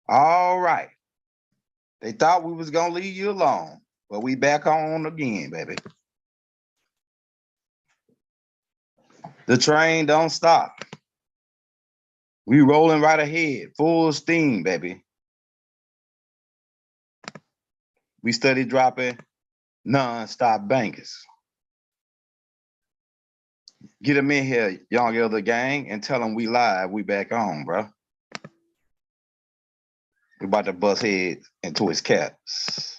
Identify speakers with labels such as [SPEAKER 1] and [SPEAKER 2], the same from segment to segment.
[SPEAKER 1] All right. They thought we was gonna leave you alone, but we back on again, baby. The train don't stop. We rolling right ahead, full steam, baby. We steady dropping non-stop bangers. Get them in here, young elder gang, and tell them we live. We back on, bro. We about to bust heads into his caps.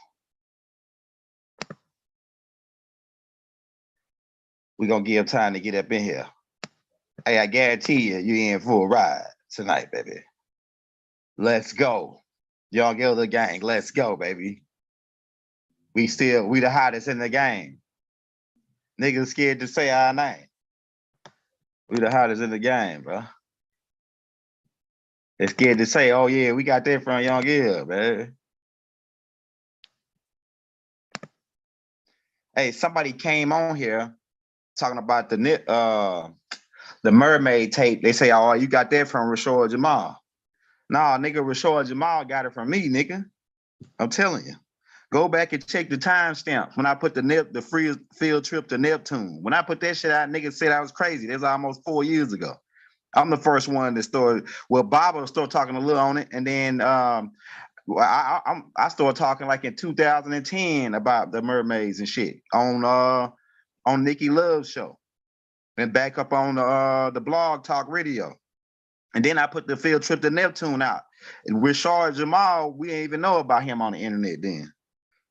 [SPEAKER 1] We gonna give time to get up in here. Hey, I guarantee you in for a ride tonight, baby. Let's go. Young elder gang, let's go, baby. We the hottest in the game. Niggas scared to say our name. We the hottest in the game, bro. They're scared to say, oh yeah, we got that from Young Ill, man. Hey, somebody came on here talking about the mermaid tape. They say, oh, you got that from Rashard Jamal. Nah, nigga, Rashard Jamal got it from me, nigga. I'm telling you. Go back and check the timestamps when I put the free field trip to Neptune. When I put that shit out, niggas said I was crazy. That was almost 4 years ago. I'm the first one that started. Well, Bob will start talking a little on it, and then I started talking like in 2010 about the mermaids and shit on Nikki Love's show, and back up on the Blog Talk Radio, and then I put the field trip to Neptune out. And Rashard Jamal, we didn't even know about him on the internet then.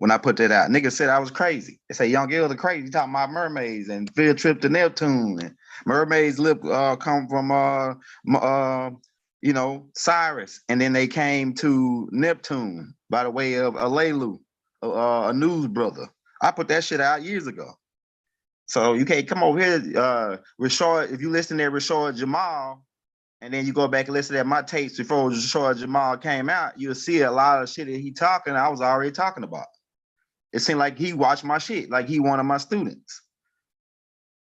[SPEAKER 1] When I put that out, niggas said I was crazy. They say Young Ill the crazy, talking about mermaids and field trip to Neptune, and mermaids come from Cyrus, and then they came to Neptune by the way of Alelu, a news brother. I put that shit out years ago. So you can't come over here, Rashard. If you listen to Rashard Jamal, and then you go back and listen to my tapes before Rashard Jamal came out, you'll see a lot of shit that he talking. I was already talking about. It seemed like he watched my shit, like he one of my students.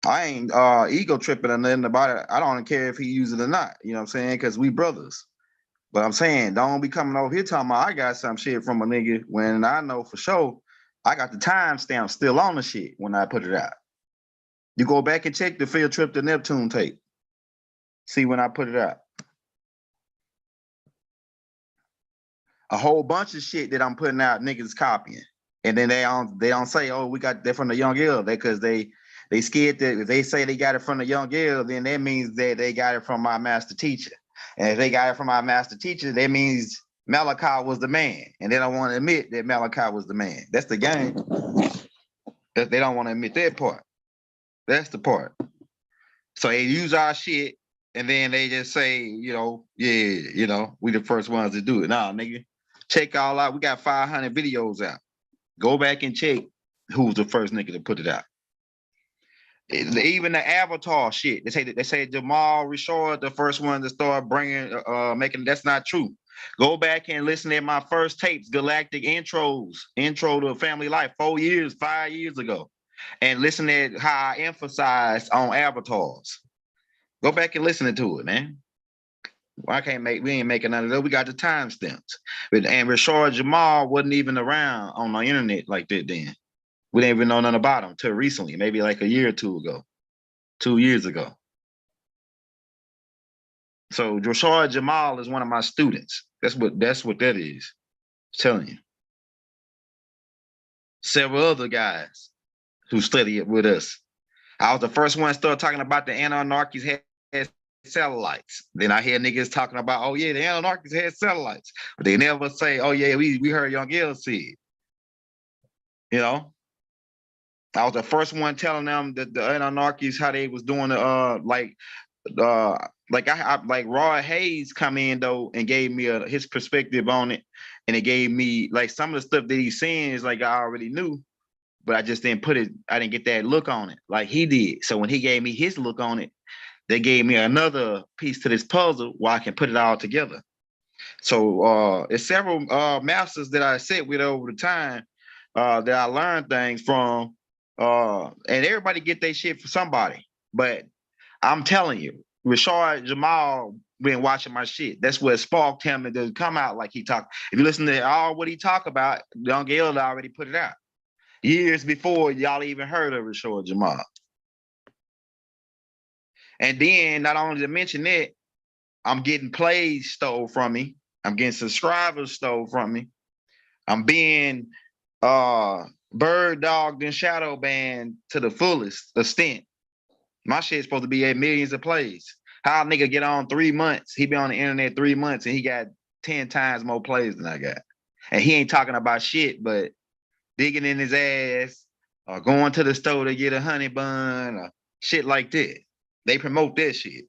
[SPEAKER 1] I ain't ego tripping or nothing about it. I don't care if he use it or not, you know what I'm saying? Because we brothers. But I'm saying, don't be coming over here talking about I got some shit from a nigga when I know for sure I got the timestamp still on the shit when I put it out. You go back and check the field trip to Neptune tape. See when I put it out. A whole bunch of shit that I'm putting out, niggas copying. And then they don't say, oh, we got that from the Young Ill, because they scared that if they say they got it from the Young Ill, then that means that they got it from my master teacher. And if they got it from my master teacher, that means Malachi was the man. And they don't want to admit that Malachi was the man. That's the game. They don't want to admit that part. That's the part. So they use our shit, and then they just say, we the first ones to do it. Nah, nigga, check all out. We got 500 videos out. Go back and check who's the first nigga to put it out. Even the Avatar shit. They say Jamal Rashard the first one to start making. That's not true. Go back and listen to my first tapes, Galactic Intro to Family Life, 5 years ago, and listen to how I emphasized on avatars. Go back and listen to it, man. We ain't making none of that. We got the timestamps. And Rashard Jamal wasn't even around on the internet like that then. We didn't even know nothing about him till recently, maybe like a year or 2 ago, 2 years ago. So Rashard Jamal is one of my students. That's what that is. I'm telling you. Several other guys who study it with us. I was the first one to start talking about the Anunnakis had satellites. Then I hear niggas talking about, oh yeah, the Anunnakis had satellites, but they never say, oh yeah, we heard Young Ill say it. I was the first one telling them that the Anunnakis, how they was doing like Rod Hayes come in though and gave me his perspective on it, and it gave me like some of the stuff that he's saying is like I already knew, but I just didn't I didn't get that look on it like he did. So when he gave me his look on it, they gave me another piece to this puzzle where I can put it all together. So it's several masters that I sit with over the time that I learned things from, and everybody get their shit from somebody. But I'm telling you, Rashard Jamal been watching my shit. That's what sparked him to come out like he talked. If you listen to all what he talk about, Young L already put it out years before y'all even heard of Rashard Jamal. And then not only to mention that, I'm getting plays stole from me. I'm getting subscribers stole from me. I'm being bird dogged and shadow banned to the fullest extent. My shit's supposed to be at millions of plays. How a nigga get on 3 months? He be on the internet 3 months and he got 10 times more plays than I got. And he ain't talking about shit, but digging in his ass or going to the store to get a honey bun or shit like that. They promote that shit.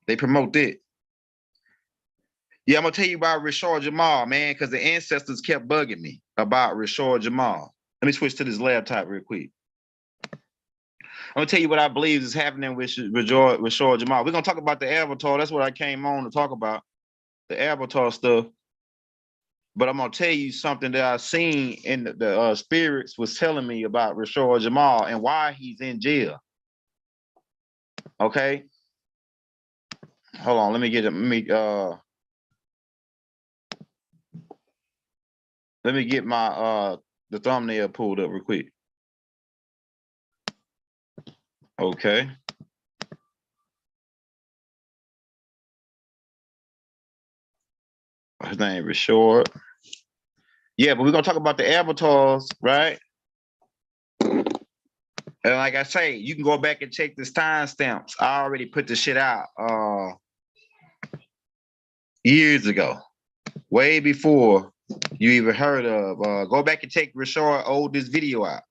[SPEAKER 1] They promote that. Yeah, I'm gonna tell you about Rashard Jamal, man, because the ancestors kept bugging me about Rashard Jamal. Let me switch to this laptop real quick. I'm gonna tell you what I believe is happening with Rashard Jamal. We're gonna talk about the avatar. That's what I came on to talk about, the avatar stuff. But I'm gonna tell you something that I seen in the spirits was telling me about Rashard Jamal and why he's in jail. Okay, hold on. Let me get it. Let me get my the thumbnail pulled up real quick. Okay. His name is Rashard. Yeah, but we're gonna talk about the avatars, right? And like I say, you can go back and check this timestamps. I already put the shit out years ago, way before you even heard of. Go back and check Rashard oldest video out.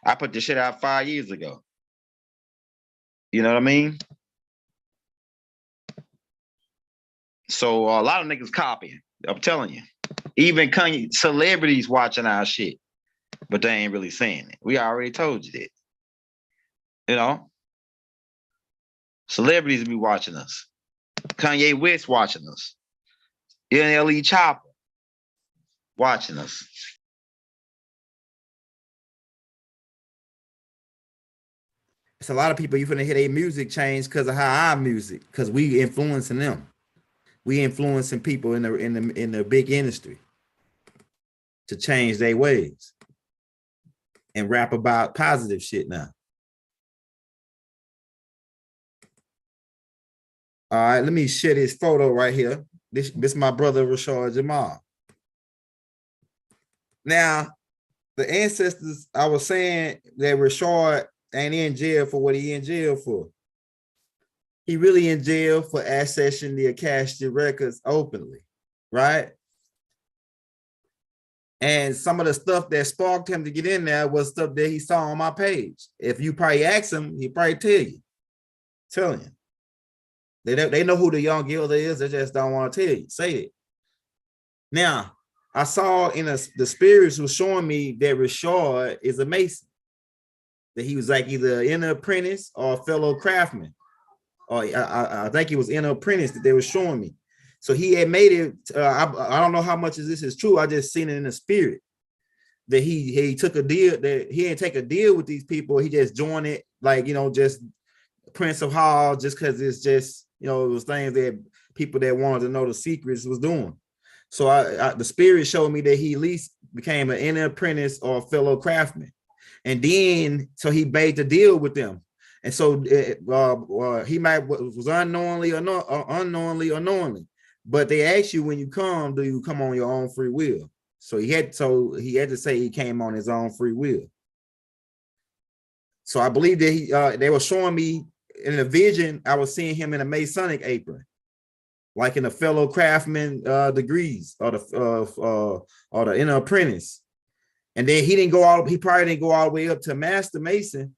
[SPEAKER 1] I put the shit out 5 years ago. You know what I mean? So a lot of niggas copying. I'm telling you. Even celebrities watching our shit, but they ain't really saying it. We already told you that. You know? Celebrities be watching us. Kanye West watching us. NLE Chopper watching us.
[SPEAKER 2] It's a lot of people you finna hear their music change because of how our music, because we influencing them. We influencing people in the big industry to change their ways and rap about positive shit now. All right, let me share this photo right here. This is my brother Rashard Jamal. Now, the ancestors, I was saying that Rashard ain't in jail for what he in jail for. He really in jail for accessing the Akashic records openly, right? And some of the stuff that sparked him to get in there was stuff that he saw on my page. If you probably ask him, he probably tell you. Telling you. They know who the young Gilda is, they just don't want to tell you, say it. Now, I saw in the spirits was showing me that Rashard is a Mason. That he was like either an apprentice or a fellow craftsman. Or I think he was an apprentice that they were showing me. So he had made it. I don't know how much of this is true. I just seen it in the spirit that he took a deal, that he didn't take a deal with these people. He just joined it, like, you know, just Prince of Hall, just because it's just, you know, it was things that people that wanted to know the secrets was doing. So the spirit showed me that he at least became an inner apprentice or a fellow craftsman. And then, so he made the deal with them. And so he might was unknowingly or knowingly. But they ask you when you come, do you come on your own free will? So he had to say he came on his own free will. So I believe that they were showing me in a vision, I was seeing him in a Masonic apron, like in a fellow craftsman degrees or the inner apprentice. And then he probably didn't go all the way up to Master Mason,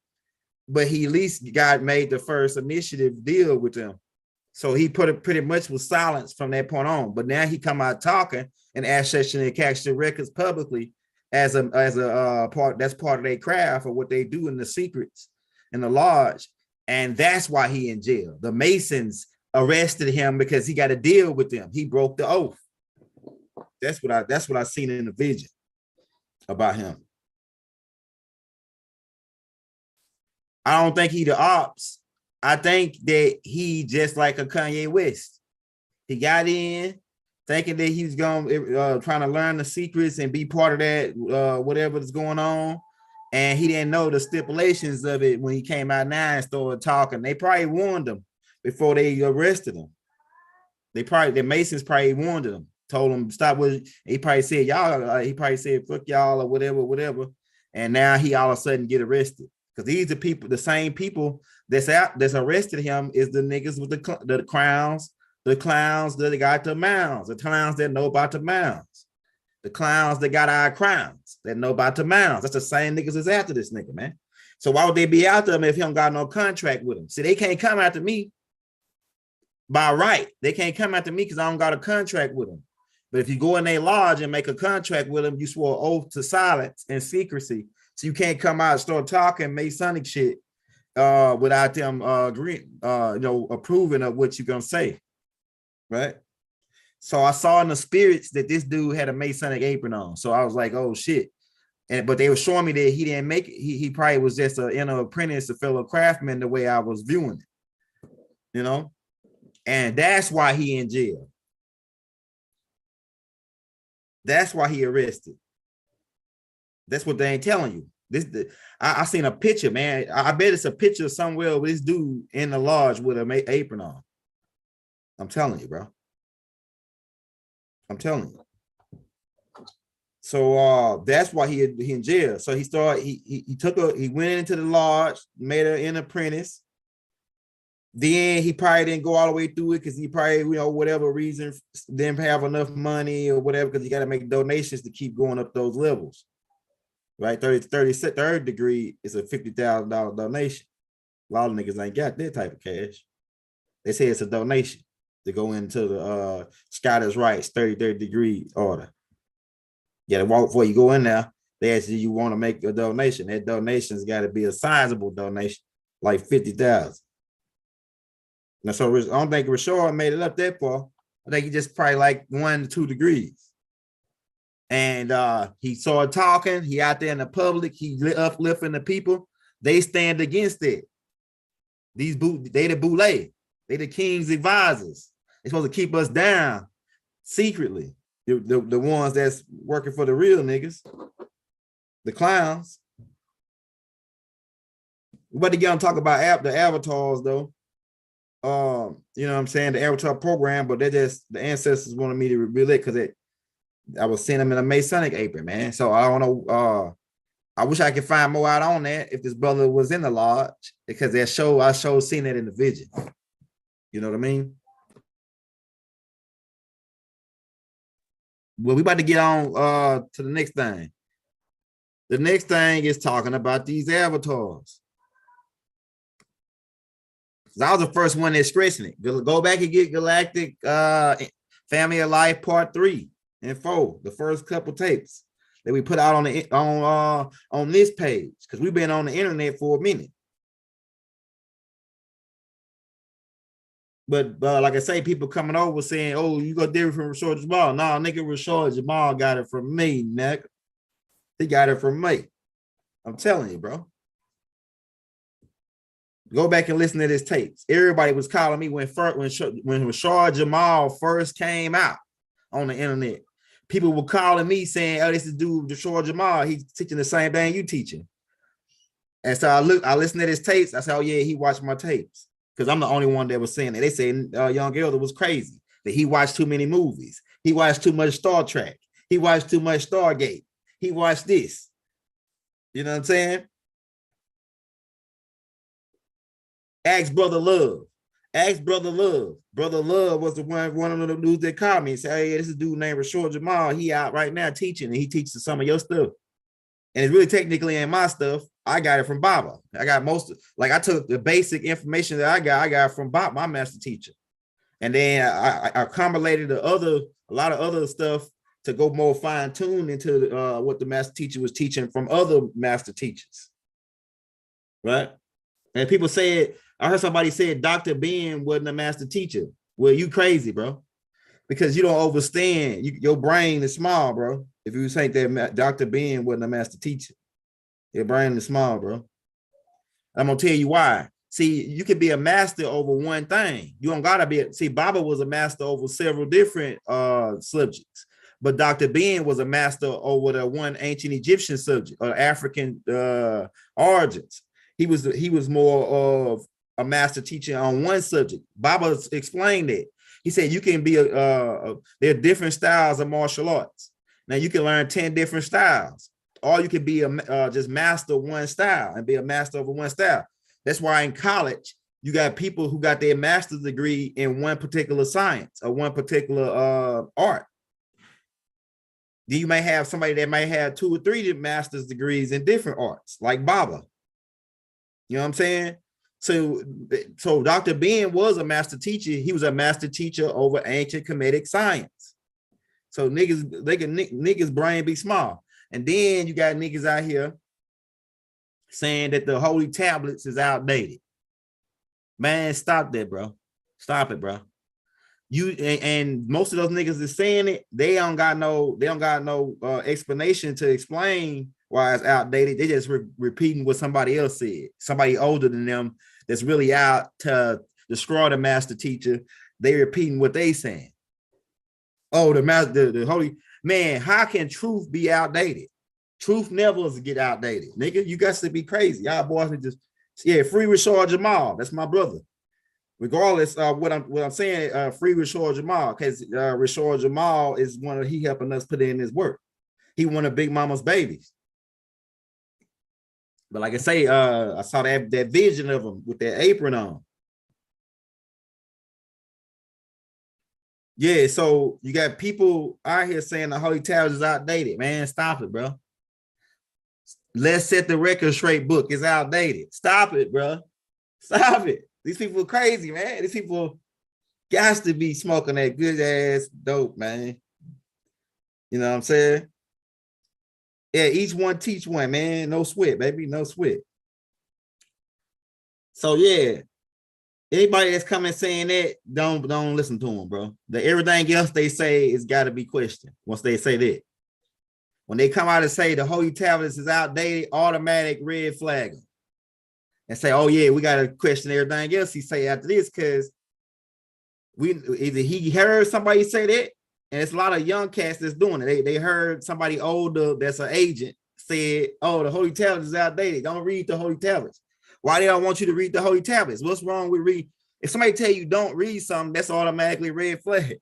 [SPEAKER 2] but he at least made the first initiative deal with them. So he pretty much was silenced from that point on. But now he come out talking and accessing the Akashic records publicly as a part, that's part of their craft or what they do in the secrets in the lodge. And that's why he in jail. The Masons arrested him because he got a deal with them. He broke the oath. That's what I seen in the vision about him. I don't think he the ops. I think that he just like a Kanye West. He got in thinking that he was going trying to learn the secrets and be part of that whatever is going on, and he didn't know the stipulations of it when he came out now and started talking. They probably warned him before they arrested him. The Masons probably warned him, told him stop with. He probably said y'all. He probably said fuck y'all or whatever. And now he all of a sudden get arrested because these are people, the same people that's arrested him is the niggas with the crowns, the clowns that got the mounds, the clowns that know about the mounds, the clowns that got our crowns that know about the mounds. That's the same niggas that's after this nigga, man. So why would they be after him if he don't got no contract with him? See, they can't come after me by right. They can't come after me because I don't got a contract with them. But if you go in their lodge and make a contract with them, you swore oath to silence and secrecy. So you can't come out and start talking Masonic shit without them approving of what you're gonna say. Right. So I saw in the spirits that this dude had a Masonic apron on. So I was like, oh shit. But they were showing me that he didn't make it. He probably was just an apprentice, a fellow craftsman, the way I was viewing it, And that's why he in jail. That's why he arrested. That's what they ain't telling you. I seen a picture, man. I bet it's a picture somewhere with this dude in the lodge with an apron on. I'm telling you, bro. I'm telling you. So that's why he in jail. So he went into the lodge, made an apprentice. Then he probably didn't go all the way through it because he probably, whatever reason, didn't have enough money or whatever, because you got to make donations to keep going up those levels. Right? Third degree is a $50,000 donation. A lot of niggas ain't got that type of cash. They say it's a donation to go into the Scottish Rites 33rd degree order. You got to walk before you go in there. They ask you want to make a donation. That donation's got to be a sizable donation, like $50,000. Now, so I don't think Rashard made it up that far. I think he just probably like 1 to 2 degrees. And he started talking. He out there in the public. He uplifting the people. They stand against it. They the boule. They the king's advisors. They're supposed to keep us down secretly. The ones that's working for the real niggas. The clowns. We're about to get on talk about the avatars, though. You know what I'm saying, the avatar program, but the ancestors wanted me to reveal it because I was seeing them in a Masonic apron, man. So I don't know. I wish I could find more out on that if this brother was in the lodge, because I showed seeing that in the vision. You know what I mean? Well, we about to get on to the next thing. The next thing is talking about these avatars. I was the first one that's stressing it. Go back and get Galactic Family of Life Part 3 and 4, the first couple tapes that we put out on this page, because we've been on the internet for a minute. But like I say, people coming over saying, "Oh, you got different from Rashard Jamal." No, nigga, Rashard Jamal got it from me, nigga. He got it from me. I'm telling you, bro. Go back and listen to this tapes. Everybody was calling me when Rashard Jamal first came out on the internet. People were calling me saying, "Oh, this is dude Rashard Jamal. He's teaching the same thing you teaching." And so I listened to his tapes. I said, "Oh yeah, he watched my tapes," because I'm the only one that was saying it. They say Young Elder was crazy, that he watched too many movies. He watched too much Star Trek. He watched too much Stargate. He watched this. You know what I'm saying? Ask Brother Love. Ask Brother Love. Brother Love was one of the dudes that called me and said, "Hey, this is a dude named Rashard Jamal. He out right now teaching, and he teaches some of your stuff." And it's really technically ain't my stuff. I got it from Baba. I got I took the basic information that I got from Bob, my master teacher. And then I accumulated a lot of other stuff to go more fine-tuned into what the master teacher was teaching from other master teachers. Right? And people said, I heard somebody say Dr. Ben wasn't a master teacher. Well, you crazy, bro. Because you don't understand. Your brain is small, bro. If you think that Dr. Ben wasn't a master teacher, your brain is small, bro. I'm going to tell you why. See, you can be a master over one thing. You don't gotta be. See, Baba was a master over several different subjects, but Dr. Ben was a master over the one ancient Egyptian subject or African origins. He was more of a master teacher on one subject. Baba explained it. He said you can be there are different styles of martial arts. Now you can learn 10 different styles, or you can be just master one style and be a master over one style. That's why in college, you got people who got their master's degree in one particular science or one particular art. Then you may have somebody that might have 2 or 3 master's degrees in different arts, like Baba. You know what I'm saying? So Dr. Ben was a master teacher. He was a master teacher over ancient Kemetic science. So niggas brain be small. And then you got niggas out here saying that the holy tablets is outdated. Man, stop that, bro. Stop it, bro. You and most of those niggas is saying it. They don't got no explanation to explain why it's outdated. They just repeating what somebody else said. Somebody older than them that's really out to destroy the master teacher. They repeating what they saying. Oh, the holy man. How can truth be outdated? Truth never get outdated, nigga. You got to be crazy. Y'all boys need to free Rashard Jamal. That's my brother. Regardless of what I'm saying, free Rashard Jamal, because Rashard Jamal is he helping us put in his work. He one of Big Mama's babies. But like I say, I saw that vision of him with that apron on. Yeah, so you got people out here saying the Holy Towers is outdated. Man, stop it, bro. Let's set the record straight book. It's outdated. Stop it, bro. Stop it. These people are crazy, man. These people got to be smoking that good ass dope, man. You know what I'm saying? Yeah, each one teach one, man. No sweat, baby. No sweat. So yeah, anybody that's coming saying that, don't listen to them, bro. Everything else they say is got to be questioned once they say that. When they come out and say the Holy Tablets is outdated, automatic red flag them. And say, oh yeah, we got to question everything else he say after this, because either he heard somebody say that, and it's a lot of young cats that's doing it. They heard somebody older that's an agent said, oh, the Holy Tablets is outdated. Don't read the Holy Tablets. Why they don't want you to read the Holy Tablets? What's wrong with read? If somebody tell you don't read something, that's automatically red flag.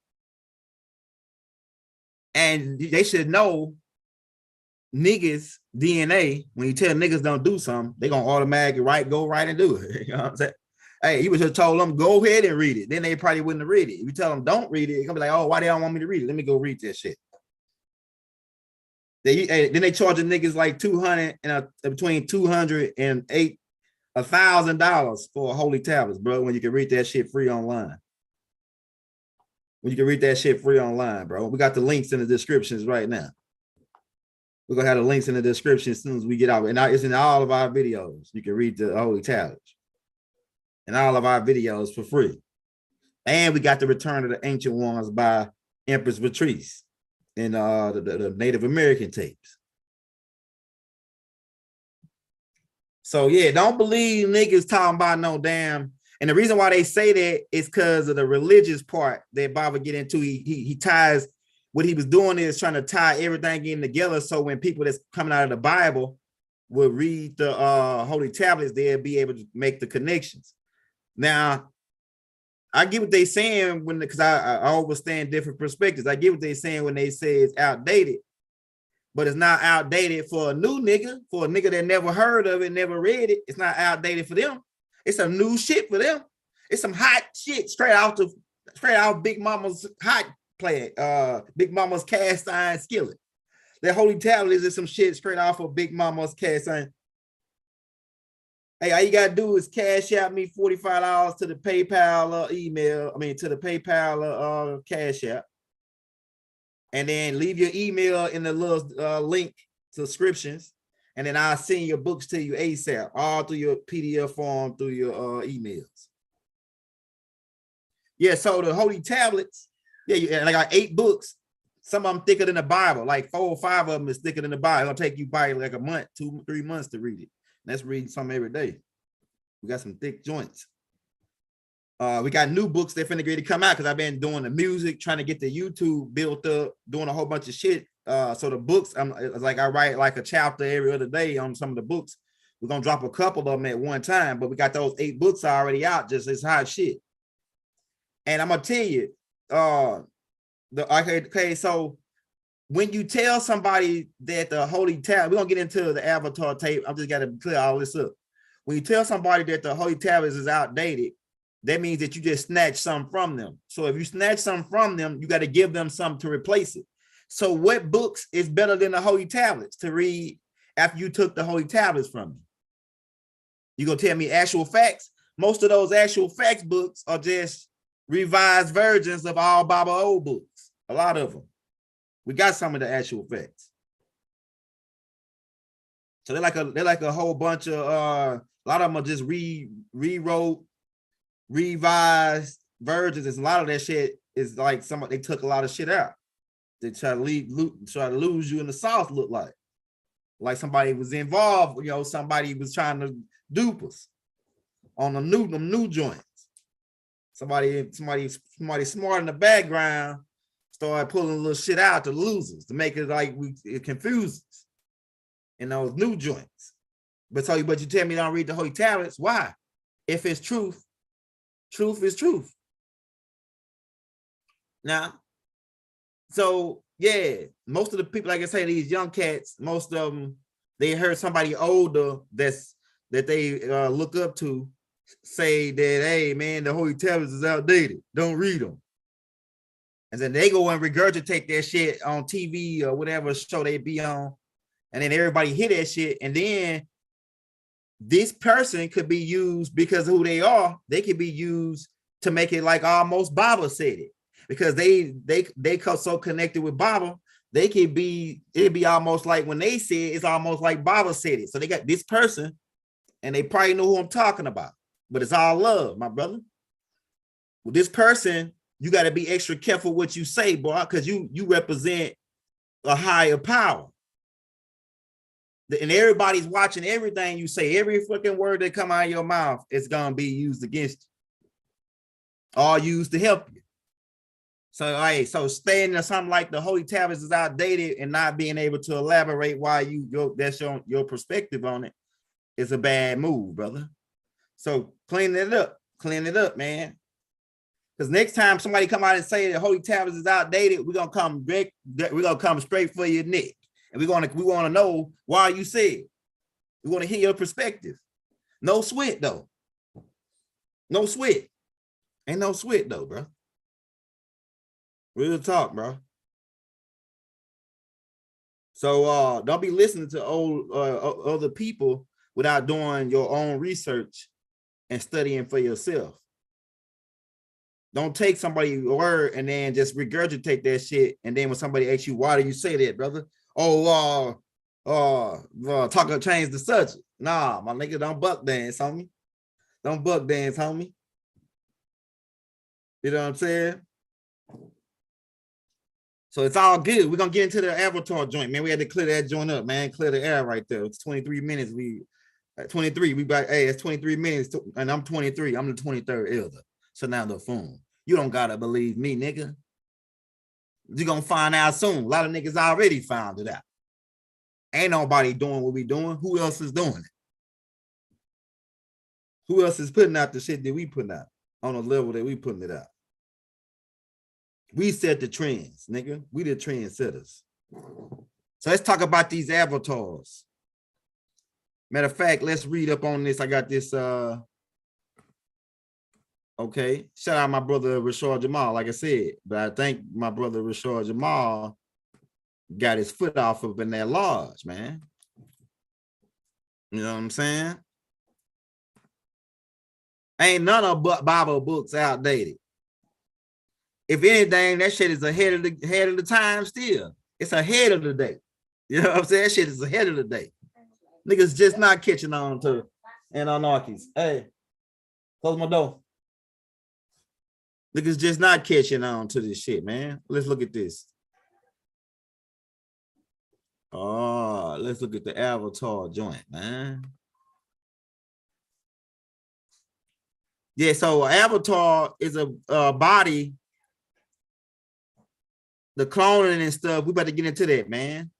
[SPEAKER 2] And they should know niggas DNA. When you tell niggas don't do something, they gonna automatically go right and do it. You know what I'm saying? Hey, you would have told them go ahead and read it, then they probably wouldn't have read it. If you tell them don't read it, it's gonna be like, oh, why they don't want me to read it? Let me go read that shit. Then they charge the niggas like between $200 and $1,000 for holy tablets, bro. When you can read that shit free online. When you can read that shit free online, bro. We got the links in the descriptions right now. We're gonna have the links in the description as soon as we get out. And it's in all of our videos. You can read the holy tablets and all of our videos for free. And we got the Return of the Ancient Ones by Empress Patrice in the Native American tapes. So yeah, don't believe niggas talking about no damn. And the reason why they say that is because of the religious part that Baba get into. He ties. What he was doing is trying to tie everything in together, so when people that's coming out of the Bible will read the holy tablets, they'll be able to make the connections. Now, I get what they're saying because I understand different perspectives. I get what they're saying when they say it's outdated, but it's not outdated for a new nigga, for a nigga that never heard of it, never read it. It's not outdated for them. It's some new shit for them. It's some hot shit straight out Big Mama's hot play, Big Mama's cast iron skillet. That holy tablet is some shit straight off of Big Mama's cast iron. Hey, all you gotta do is cash out me $45 to the PayPal email. I mean, to the PayPal cash app, and then leave your email in the little link subscriptions, and then I'll send your books to you ASAP, all through your PDF form, through your emails. Yeah, so the holy tablets. Yeah, and I got 8 books. Some of them thicker than the Bible. Like 4 or 5 of them is thicker than the Bible. It'll take you probably like a month, 2-3 months to read it. That's reading something every day. We got some thick joints. We got new books that finna get to come out because I've been doing the music, trying to get the YouTube built up, doing a whole bunch of shit. So the books, it's like I write like a chapter every other day on some of the books. We're gonna drop a couple of them at one time, but we got those 8 books already out. Just hot shit. And I'm gonna tell you, okay, so when you tell somebody that the holy tablet, we're gonna get into the Avatar tape. I'm just gotta clear all this up. When you tell somebody that the holy tablets is outdated, that means that you just snatch something from them. So if you snatch something from them, you got to give them something to replace it. So what books is better than the holy tablets to read after you took the holy tablets from me? You gonna tell me actual facts? Most of those actual facts books are just revised versions of all Baba old books. A lot of them. We got some of the actual facts. So they're like a whole bunch of a lot of them are just rewrote, revised versions. And a lot of that shit is like they took a lot of shit out. They try to lose you in the South, look like somebody was involved, you know, somebody was trying to dupe us on them new joints. Somebody smart in the background started pulling a little shit out to losers to make it like it confuses in those new joints. But you tell me don't read the holy tablets. Why? If it's truth, truth is truth. Now, so yeah, most of the people, like I say, these young cats, most of them, they heard somebody older that they look up to say that, hey man, the holy tablets is outdated. Don't read them. And then they go and regurgitate that shit on TV or whatever show they be on. And then everybody hear that shit. And then this person could be used because of who they are. They could be used to make it like almost Baba said it. Because they come so connected with Baba, it'd be almost like when they say it, it's almost like Baba said it. So they got this person and they probably know who I'm talking about. But it's all love, my brother. With this person, you got to be extra careful what you say, boy, because you represent a higher power. And everybody's watching everything you say. Every fucking word that come out of your mouth is going to be used against you. Or used to help you. So, hey, so staying in something like the holy tablets is outdated and not being able to elaborate why that's your perspective on it is a bad move, brother. So clean it up, man. Because next time somebody come out and say the holy tablets is outdated, we're gonna come straight for your neck, and we want to know why you said it. We want to hear your perspective. No sweat though. No sweat. Ain't no sweat though, bro. Real talk, bro. So don't be listening to old other people without doing your own research and studying for yourself. Don't take somebody's word and then just regurgitate that shit. And then when somebody asks you, why do you say that, brother? Talk change the subject. Nah, my nigga, don't buck dance, homie. Don't buck dance, homie. You know what I'm saying? So it's all good. We're gonna get into the Avatar joint, man. We had to clear that joint up, man. Clear the air right there. It's 23 minutes. At 23, it's 23 minutes, and I'm 23. I'm the 23rd elder. So now the phone. You don't gotta believe me, nigga. You're gonna find out soon. A lot of niggas already found it out. Ain't nobody doing what we doing. Who else is doing it? Who else is putting out the shit that we putting out on the level that we putting it out? We set the trends, nigga. We the trendsetters. So let's talk about these avatars. Matter of fact, let's read up on this. I got this. Okay. Shout out my brother Rashard Jamal, like I said. But I think my brother Rashard Jamal got his foot off up in that lodge, man. You know what I'm saying? Ain't none of Bible books outdated. If anything, that shit is ahead of the time still. It's ahead of the day. You know what I'm saying? That shit is ahead of the day. Niggas just not catching on to anarchies. Hey, close my door. Niggas just not catching on to this shit, man. Let's look at this. Oh, let's look at the Avatar joint, man. Yeah, so avatar is a body. The cloning and stuff. We about to get into that, man.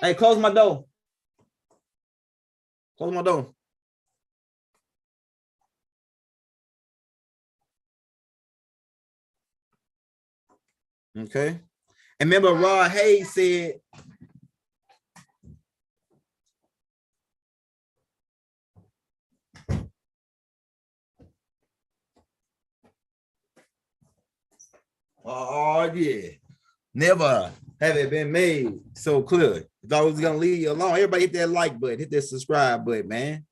[SPEAKER 2] Hey, close my door. Close my door. Okay. And remember, Rod Hayes said, oh, yeah. Never have it been made so clear. It's always gonna leave you alone. Everybody hit that like button, hit that subscribe button, man.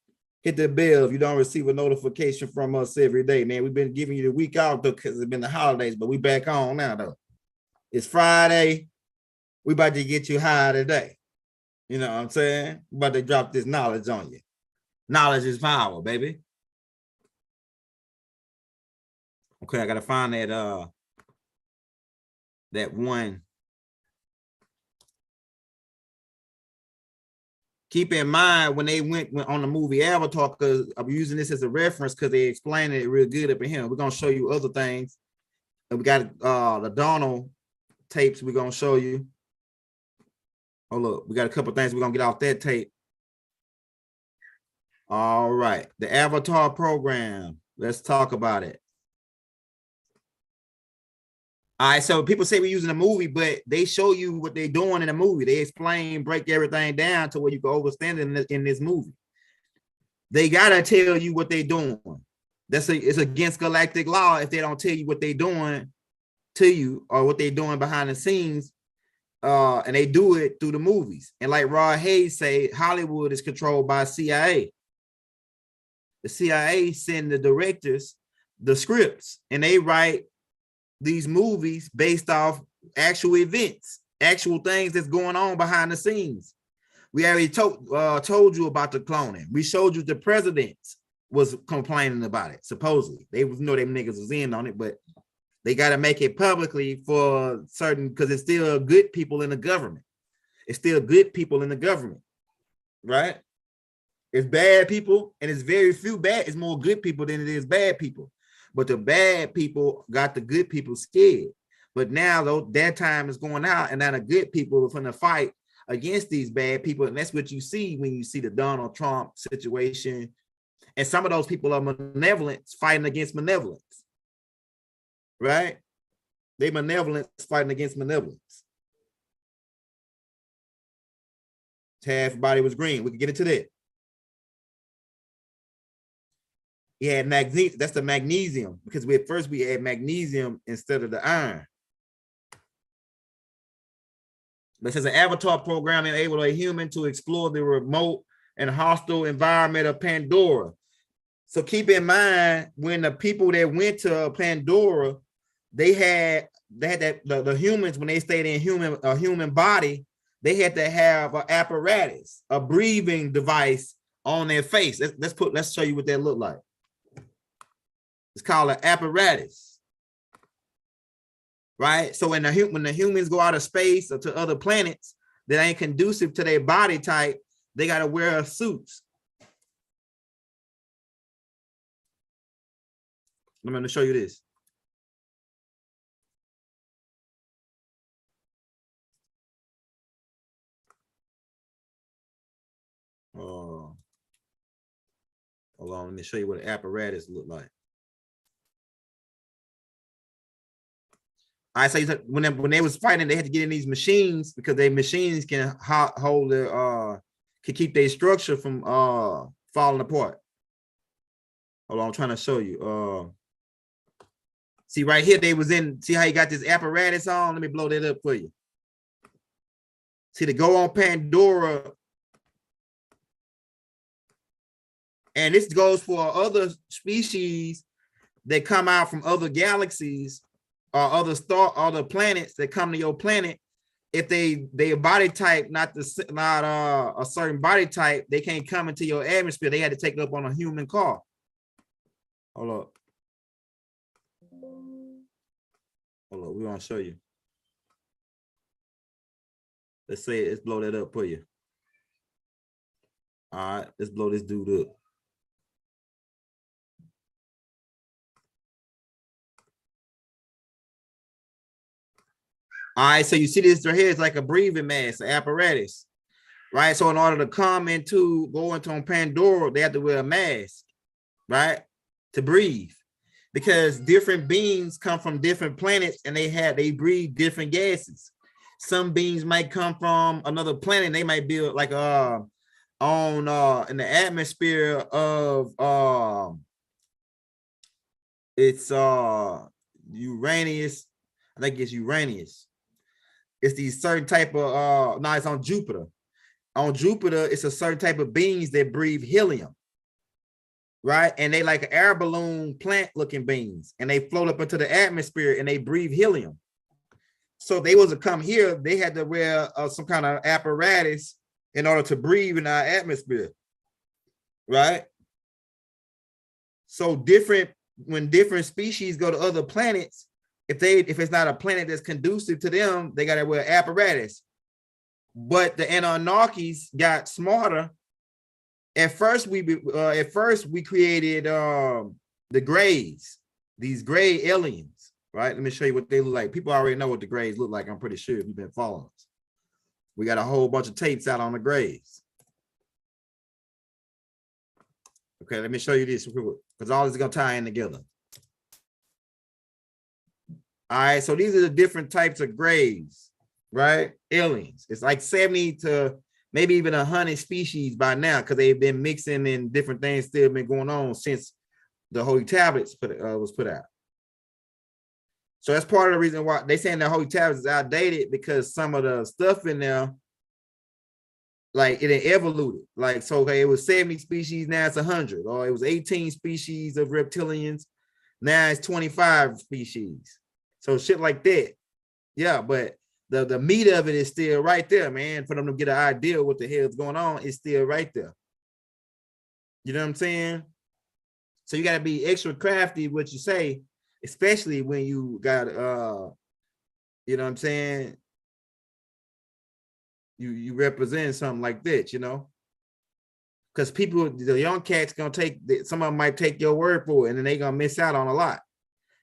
[SPEAKER 2] Hit the bell if you don't receive a notification from us every day, man. We've been giving you the week out though because it's been the holidays, but we back on now though. It's Friday. We about to get you high today. You know what I'm saying? We about to drop this knowledge on you. Knowledge is power, baby. Okay, I gotta find that one. Keep in mind when they went on the movie Avatar, because I'm using this as a reference because they explained it real good up in here. We're gonna show you other things. And we got the Donald tapes we're gonna show you. Oh, look, we got a couple things we're gonna get off that tape. All right, the Avatar program. Let's talk about it. All right, so people say we're using a movie, but they show you what they're doing in the movie. They explain, break everything down to where you can understand it in this movie. They gotta tell you what they're doing. It's against galactic law if they don't tell you what they're doing to you or what they're doing behind the scenes. And they do it through the movies. And like Rod Hayes say, Hollywood is controlled by CIA. The CIA send the directors the scripts, and they write these movies based off actual events, actual things that's going on behind the scenes. We already told you about the cloning. We showed you the president was complaining about it. Supposedly, they was know them niggas was in on it, but they got to make it publicly for certain because it's still good people in the government. It's still good people in the government, right? It's bad people, and it's very few bad. It's more good people than it is bad people. But the bad people got the good people scared. But now, though, that time is going out, and now the good people are going to fight against these bad people. And that's what you see when you see the Donald Trump situation. And some of those people are malevolent, fighting against malevolence, right? They malevolent fighting against malevolence. Half body was green. We can get into that. Yeah, magnesium. That's the magnesium because at first we had magnesium instead of the iron. But it says an avatar program enabled a human to explore the remote and hostile environment of Pandora. So keep in mind when the people that went to Pandora, they had that the humans when they stayed in a human body, they had to have an apparatus, a breathing device on their face. Let's show you what that looked like. It's called an apparatus, right? So when the humans go out of space or to other planets that ain't conducive to their body type, they got to wear suits. I'm going to show you this. Hold on, let me show you what an apparatus look like. I say when they was fighting, they had to get in these machines because their machines can hold their can keep their structure from falling apart. Hold on, I'm trying to show you. See right here, they was in. See how you got this apparatus on? Let me blow that up for you. See, to go on Pandora, and this goes for other species that come out from other galaxies or other planets that come to your planet. If their body type not a certain body type, they can't come into your atmosphere. They had to take it up on a human car. Hold up. We're gonna show you. Let's blow that up for you. All right, let's blow this dude up. All right, so you see this right here is like a breathing mask, an apparatus, right? So in order to go into on Pandora, they have to wear a mask, right, to breathe, because different beings come from different planets and they breathe different gases. Some beings might come from another planet. They might be like on in the atmosphere of it's Uranus. I think it's Uranus. It's these certain type of no, it's on Jupiter. On Jupiter, it's a certain type of beings that breathe helium, right? And they like air balloon plant looking beings, and they float up into the atmosphere and they breathe helium. So they was to come here, they had to wear some kind of apparatus in order to breathe in our atmosphere, right? So when different species go to other planets, if it's not a planet that's conducive to them, they got to wear apparatus. But the Anunnakis got smarter. At first, we created the Greys, these gray aliens, right? Let me show you what they look like. People already know what the Greys look like. I'm pretty sure if you've been following us. We got a whole bunch of tapes out on the Greys. Okay, let me show you this because all this is gonna tie in together. All right, so these are the different types of Greys, right? Aliens. It's like 70 to maybe even 100 species by now, because they've been mixing and different things still been going on since the Holy Tablets was put out. So that's part of the reason why they saying the Holy Tablets is outdated, because some of the stuff in there, like it evolved. Like, so okay, it was 70 species, now it's 100, or it was 18 species of reptilians, now it's 25 species. So shit like that. Yeah, but the meat of it is still right there, man. For them to get an idea what the hell is going on, it's still right there. You know what I'm saying? So you got to be extra crafty what you say, especially when you got you know what I'm saying, you represent something like that, you know, because people, the young cats gonna some of them might take your word for it, and then they gonna miss out on a lot.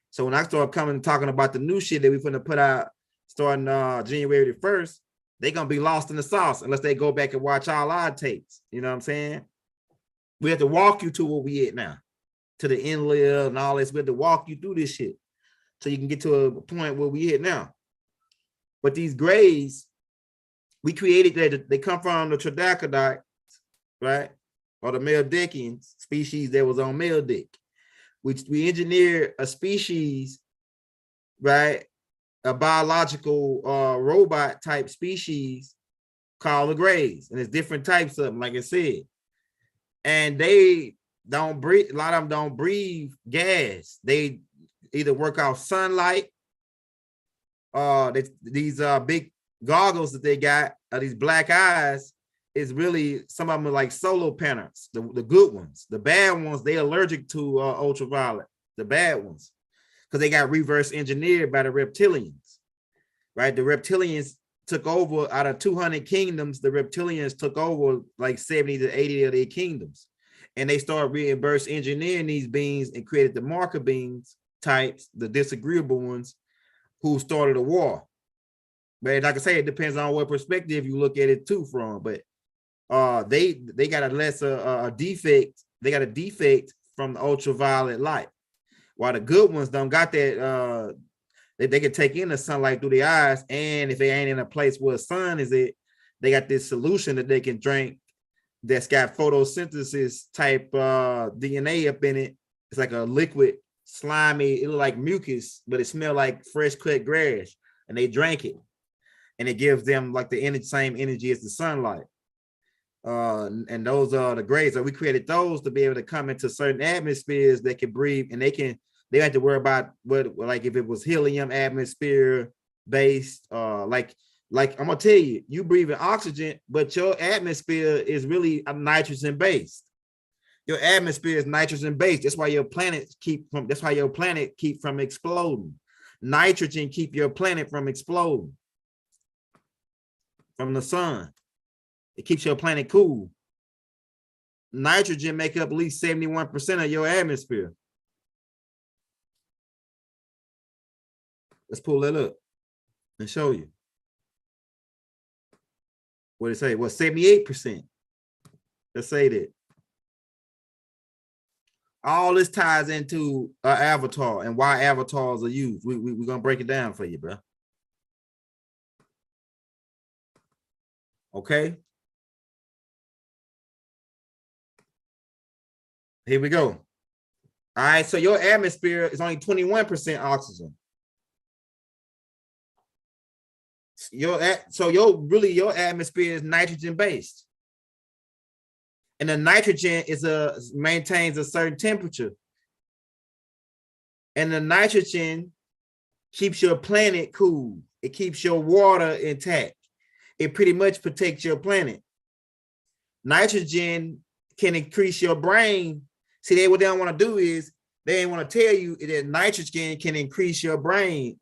[SPEAKER 2] So when I start talking about the new shit that we're gonna put out starting January the 1st, they're gonna be lost in the sauce unless they go back and watch all our tapes. You know what I'm saying? We have to walk you to where we at now, to the inlet and all this. We have to walk you through this shit so you can get to a point where we at now. But these Greys, we created that they come from the Tridacidites, right? Or the Meldikians species that was on Meldic. We engineered a species, right? A biological robot type species called the Greys. And there's different types of them, like I said. And they don't breathe, a lot of them don't breathe gas. They either work off sunlight, these big goggles that they got, these black eyes, is really, some of them are like solar panels, the good ones. The bad ones, they allergic to ultraviolet, the bad ones, because they got reverse engineered by the reptilians, right? The reptilians took over out of 200 kingdoms. The reptilians took over like 70 to 80 of their kingdoms. And they started reverse engineering these beings and created the marker beings types, the disagreeable ones, who started a war. But like I say, it depends on what perspective you look at it too from. But they got a lesser defect. They got a defect from the ultraviolet light, while the good ones don't got that. They can take in the sunlight through their eyes, and if they ain't in a place where the sun is it, they got this solution that they can drink that's got photosynthesis type DNA up in it. It's like a liquid, slimy. It look like mucus, but it smell like fresh cut grass, and they drank it, and it gives them like the same energy as the sunlight. And those are the Greys. So we created those to be able to come into certain atmospheres that can breathe, and they have to worry about what, like if it was helium atmosphere based, like I'm gonna tell you, you breathing oxygen, but your atmosphere is really nitrogen based. Your atmosphere is nitrogen based. That's why your planet keep from exploding. Nitrogen keep your planet from exploding from the sun. It keeps your planet cool. Nitrogen make up at least 71% of your atmosphere. Let's pull that up. and show you. What did it say? Well, 78%. Let's say that. All this ties into an avatar and why avatars are used. We're going to break it down for you, bro. Okay. Here we go. All right. So your atmosphere is only 21% oxygen. Your atmosphere is nitrogen based. And the nitrogen maintains a certain temperature. And the nitrogen keeps your planet cool. It keeps your water intact. It pretty much protects your planet. Nitrogen can increase your brain. See, what they don't want to do is they ain't want to tell you that nitrogen can increase your brain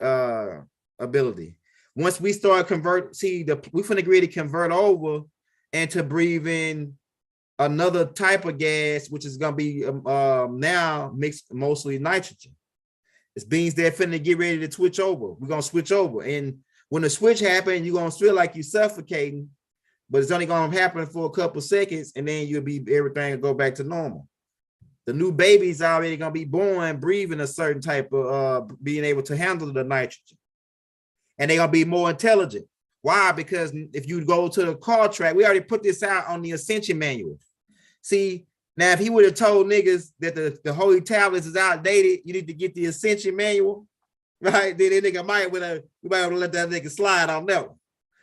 [SPEAKER 2] ability. Once we start we finna agree to convert over and to breathe in another type of gas, which is gonna be now mixed mostly nitrogen. It's beings that finna get ready to switch over. We're gonna switch over, and when the switch happens, you're gonna feel like you're suffocating, but it's only gonna happen for a couple seconds, and then everything will go back to normal. The new baby's already gonna be born breathing a certain type of being able to handle the nitrogen. And they're gonna be more intelligent. Why? Because if you go to the car track, we already put this out on the Ascension manual. See, now if he would have told niggas that the Holy Tablets is outdated, you need to get the Ascension manual, right? Then that nigga might have let that nigga slide on that one.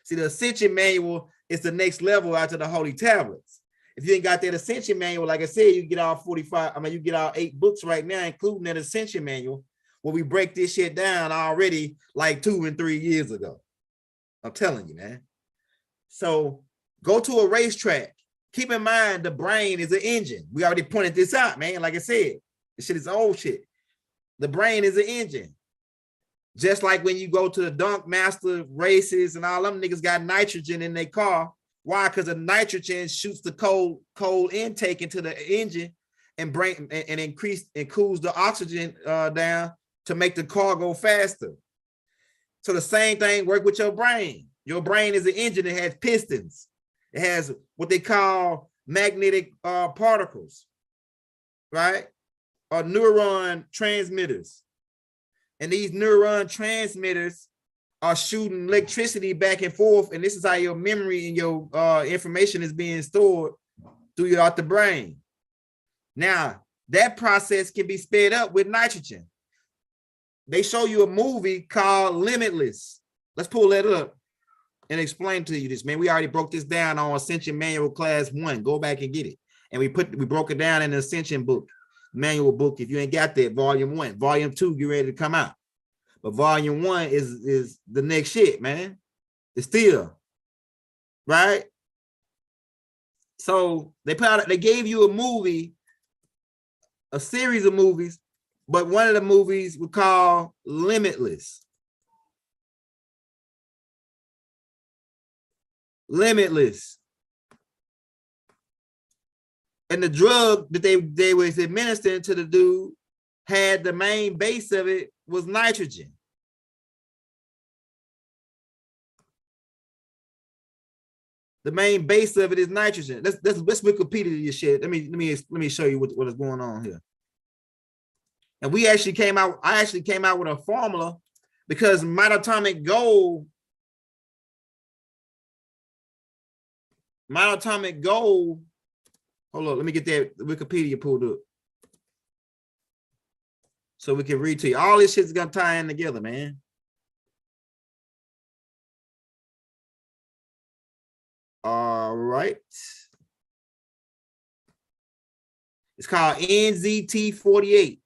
[SPEAKER 2] See, the Ascension manual is the next level after the Holy Tablets. If you ain't got that Ascension manual, like I said, you get all you get all 8 books right now, including that Ascension manual, where we break this shit down already like 2 and 3 years ago. I'm telling you, man. So go to a racetrack. Keep in mind the brain is an engine. We already pointed this out, man. Like I said, this shit is old shit. The brain is an engine. Just like when you go to the Dunk Master races and all them niggas got nitrogen in their car. Why? Because the nitrogen shoots the cold intake into the engine and increase and cools the oxygen down to make the car go faster. So the same thing work with your brain. Your brain is an engine that has pistons. It has what they call magnetic particles, right? Or neuron transmitters. And these neuron transmitters are shooting electricity back and forth. And this is how your memory and your information is being stored throughout the brain. Now, that process can be sped up with nitrogen. They show you a movie called Limitless. Let's pull that up and explain to you this, man. We already broke this down on Ascension Manual Class 1. Go back and get it. And we broke it down in the Ascension book, manual book. If you ain't got that, Volume 1. Volume 2, get ready to come out. But Volume 1 is the next shit, man. It's still, right? So they gave you a movie, a series of movies, but one of the movies we call Limitless. Limitless. And the drug that they was administering to the dude had the main base of it was nitrogen. The main base of it is nitrogen. Let's Wikipedia this shit. Let me show you what is going on here. And I actually came out with a formula because monatomic gold. Hold on, let me get that Wikipedia pulled up so we can read to you. All this shit's gonna tie in together, man. All right. It's called NZT48.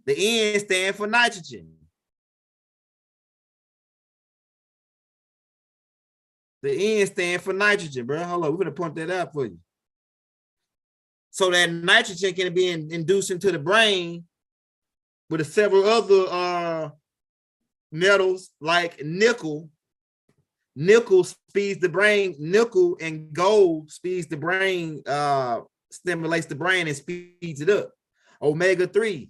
[SPEAKER 2] The N stands for nitrogen. The N stands for nitrogen, bro. Hold on, we're gonna point that out for you. So that nitrogen can be induced into the brain with several other metals like nickel. Nickel speeds the brain. Nickel and gold speeds the brain, stimulates the brain and speeds it up. Omega-3,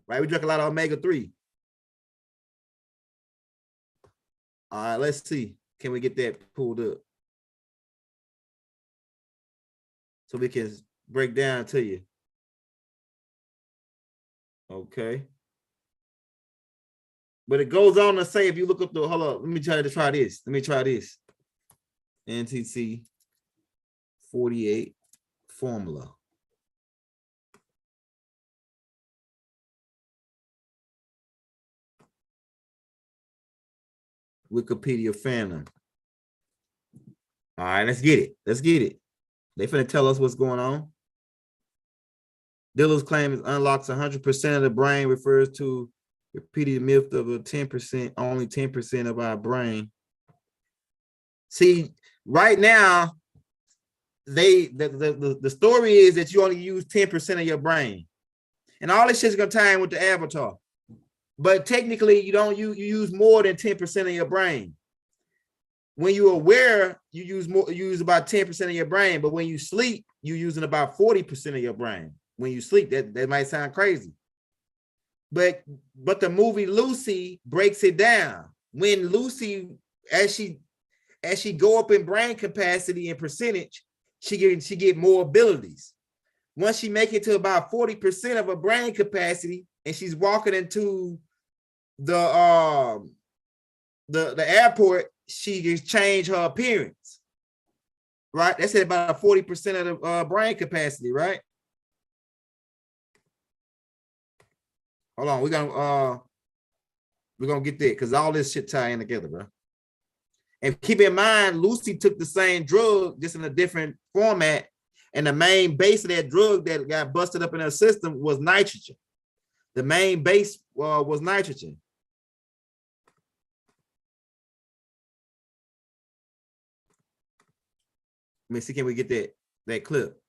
[SPEAKER 2] right? We drink a lot of omega-3. All right, let's see. Can we get that pulled up? So we can break down to you. Okay. But it goes on to say, if you look up the, hold up, let me try this. Let me try this. NTC 48 formula. Wikipedia fandom. All right, let's get it. Let's get it. They finna tell us what's going on. Diller's claim is unlocks 100% of the brain, refers to repeated myth of a 10%, only 10% of our brain. See, right now, the story is that you only use 10% of your brain. And all this shit's gonna tie in with the avatar. But technically, you use more than 10% of your brain. When you're aware, you use about 10% of your brain, but when you sleep, you're using about 40% of your brain. When you sleep, that might sound crazy. But the movie Lucy breaks it down. When Lucy, as she go up in brain capacity and percentage, she get more abilities. Once she make it to about 40% of her brain capacity, and she's walking into the airport, she can change her appearance. Right? That's at about 40% of the brain capacity, right? Hold on, we're gonna get there because all this shit tie in together, bro. And keep in mind, Lucy took the same drug, just in a different format, and the main base of that drug that got busted up in her system was nitrogen. The main base was nitrogen. Let me see, can we get that clip?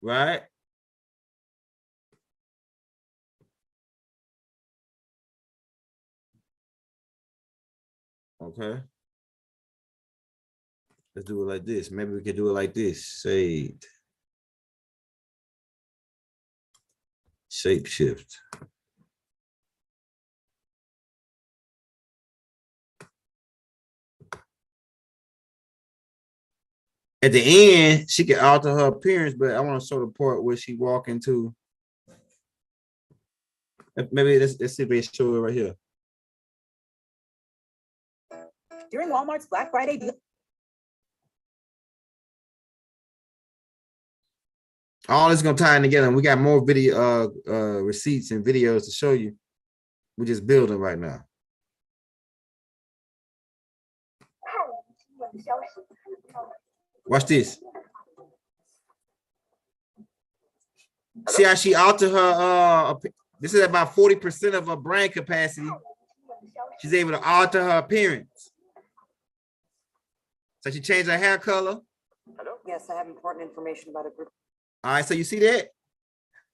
[SPEAKER 2] Right? Okay. Let's do it like this. Maybe we could do it like this. Saved. Shape shift. At the end, she can alter her appearance, but I want to show the part where she walk into. Maybe let's see if they show it right here.
[SPEAKER 3] During Walmart's Black Friday deal.
[SPEAKER 2] All this is gonna tie in together, and we got more video receipts and videos to show you. We're just building right now. Watch this. See how she altered her this is about 40% of her brain capacity. She's able to alter her appearance. So she changed her hair color.
[SPEAKER 3] Hello? Yes, I have important information about a group.
[SPEAKER 2] All right, so you see that?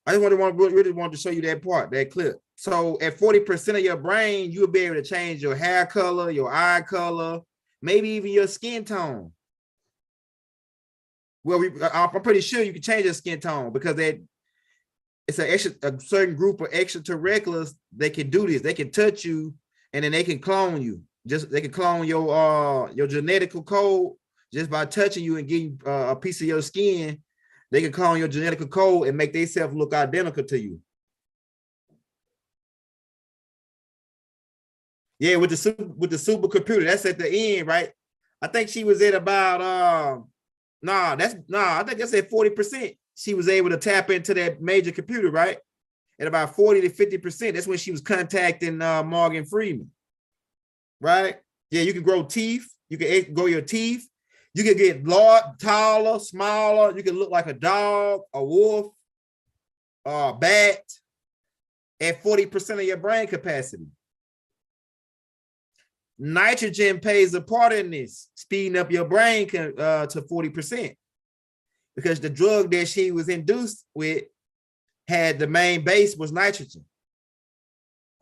[SPEAKER 2] I just really want to show you that part, that clip. So at 40% of your brain, you'll be able to change your hair color, your eye color, maybe even your skin tone. Well, I'm pretty sure you can change your skin tone because it's a certain group of extraterrestrials. They can do this. They can touch you, and then they can clone you. They can clone your genetical code just by touching you and getting a piece of your skin. They can clone your genetical code and make themselves look identical to you. Yeah, with the supercomputer. That's at the end, right? I think she was at about I think that's at 40%. She was able to tap into that major computer, right? At about 40 to 50%. That's when she was contacting Morgan Freeman, right? Yeah, you can grow teeth. You can grow your teeth. You can get larger, taller, smaller. You can look like a dog, a wolf, a bat at 40% of your brain capacity. Nitrogen plays a part in this, speeding up your brain to 40%. Because the drug that she was induced with had the main base was nitrogen.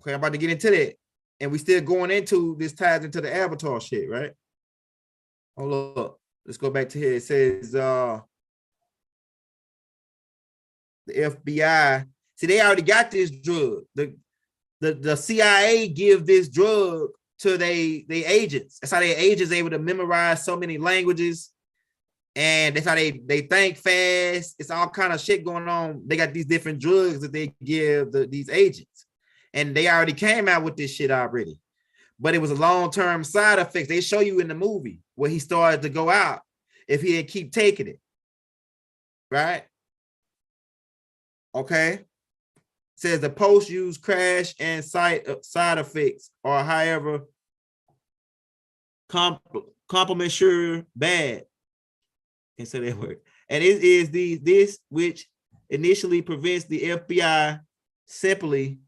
[SPEAKER 2] Okay, I'm about to get into that. And we still going into this, ties into the avatar shit, right? Hold up. Let's go back to here. It says the FBI. See, they already got this drug. The CIA give this drug to they agents. That's how their agents able to memorize so many languages. And that's how they think fast. It's all kind of shit going on. They got these different drugs that they give these agents. And they already came out with this shit already. But it was a long-term side effects. They show you in the movie where he started to go out if he didn't keep taking it. Right? Okay. Says the post-use crash and side effects are, however, complementary bad. Can't say that word. And it is this which initially prevents the FBI simply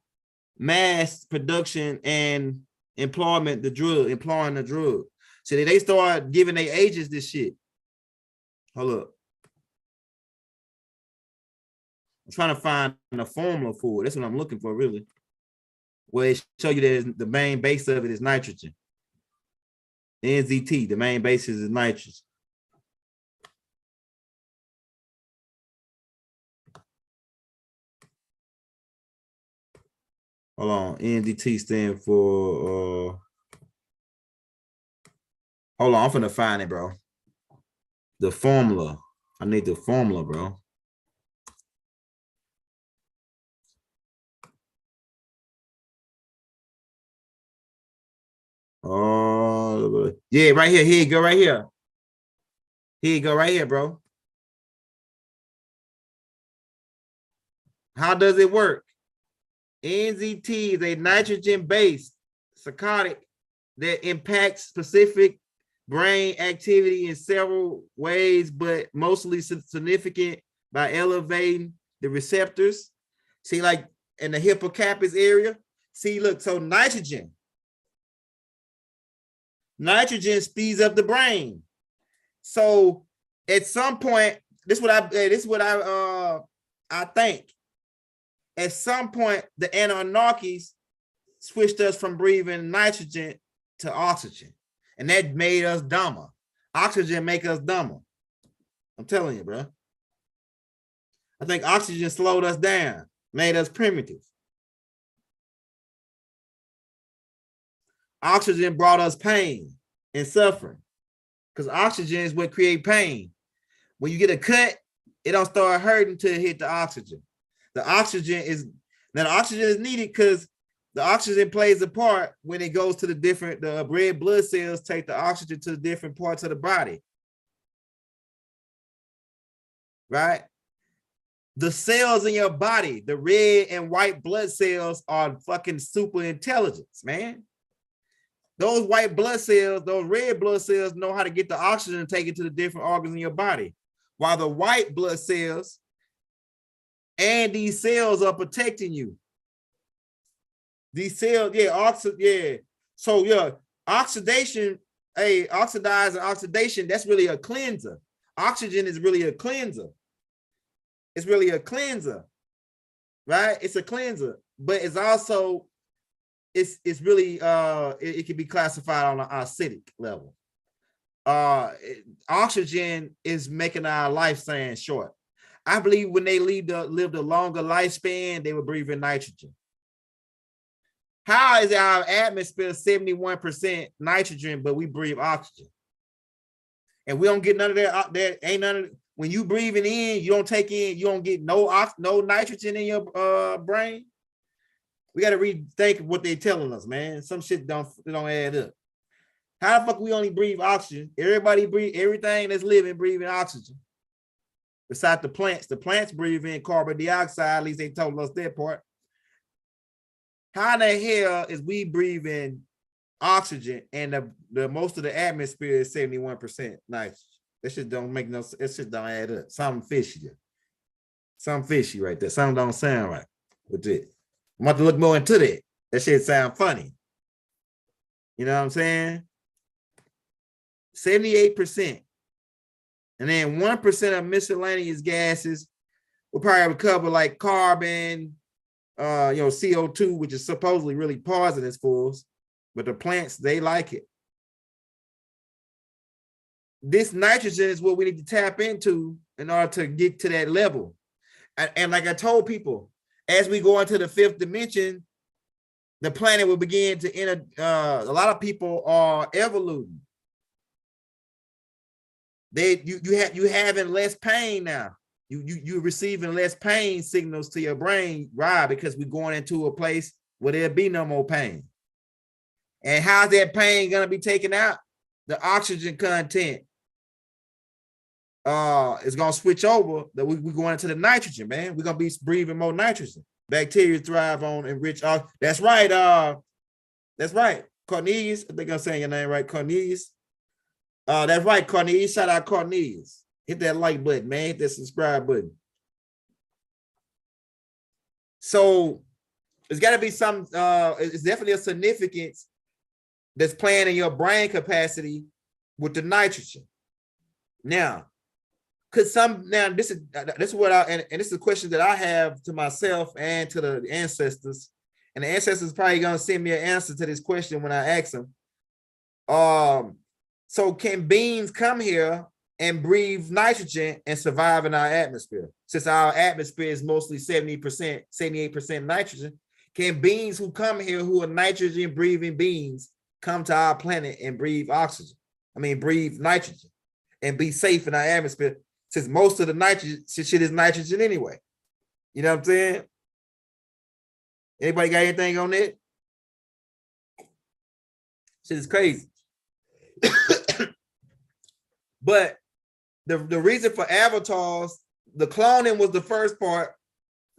[SPEAKER 2] mass production and employing the drug. So they start giving their agents this shit. Hold up. I'm trying to find a formula for it. That's what I'm looking for, really. Where it show you that the main base of it is nitrogen. NZT, the main basis is nitrogen. Hold on, NZT stand for hold on, I'm finna find it, bro. The formula. I need the formula, bro. Oh, yeah, right here. Here you go, right here. Here you go, right here, bro. How does it work? NZT is a nitrogen-based psychotic that impacts specific brain activity in several ways, but mostly significant by elevating the receptors. See, like in the hippocampus area. See, look, so nitrogen speeds up the brain. So at some point, this is what I think. At some point, the Anunnakis switched us from breathing nitrogen to oxygen, and that made us dumber. Oxygen make us dumber. I'm telling you, bro. I think oxygen slowed us down, made us primitive. Oxygen brought us pain and suffering, because oxygen is what create pain. When you get a cut, it don't start hurting until it hit the oxygen. The oxygen is needed because the oxygen plays a part when it goes to the red blood cells take the oxygen to the different parts of the body. Right? The cells in your body, the red and white blood cells, are fucking super intelligence, man. Those white blood cells, those red blood cells know how to get the oxygen and take it to the different organs in your body. While the white blood cells and these cells are protecting you. These cells, So oxidation, oxidize and oxidation, that's really a cleanser. Oxygen is really a cleanser. It's really a cleanser, right? It's a cleanser, but it's also, it's really, it can be classified on an acidic level. Oxygen is making our lifespan short. I believe when they lived a longer lifespan, they were breathing nitrogen. How is our atmosphere 71% nitrogen, but we breathe oxygen? And we don't get none of that. There ain't none of, when you breathing in, you don't take in, you don't get no nitrogen in your brain. We got to rethink what they're telling us, man. Some shit don't add up. How the fuck we only breathe oxygen? Everything that's living breathing oxygen. Besides the plants breathe in carbon dioxide, at least they told us that part. How the hell is we breathing oxygen and the most of the atmosphere is 71% nitrogen? That shit don't make no sense. That shit don't add up. Something fishy there. Something fishy right there. Something don't sound right with it. I'm about to look more into that. That shit sound funny. You know what I'm saying? 78%. And then 1% of miscellaneous gases will probably cover like carbon, CO2, which is supposedly really poisonous for us. But the plants, they like it. This nitrogen is what we need to tap into in order to get to that level. And like I told people, as we go into the fifth dimension, the planet will begin to enter. A lot of people are evoluting. You having less pain now. You receiving less pain signals to your brain. Why? Because we're going into a place where there'll be no more pain. And how's that pain gonna be taken out? The oxygen content is gonna switch over. That we're going into the nitrogen, man. We're gonna be breathing more nitrogen. Bacteria thrive on enriched. That's right. That's right. Cornelius. I think I'm saying your name right, Cornelius. That's right, Cornelius. Shout out Cornelius. Hit that like button, man. Hit that subscribe button. So it's got to be some. It's definitely a significance that's playing in your brain capacity with the nitrogen. Now, this is what and this is a question that I have to myself and to the ancestors, and the ancestors probably gonna send me an answer to this question when I ask them. So can beings come here and breathe nitrogen and survive in our atmosphere? Since our atmosphere is mostly 70%, 78% nitrogen, can beings who come here who are nitrogen breathing beings come to our planet and breathe oxygen? I mean, breathe nitrogen and be safe in our atmosphere, since most of the nitrogen shit is nitrogen anyway. You know what I'm saying? Anybody got anything on it? Shit is crazy. But the reason for avatars, the cloning was the first part,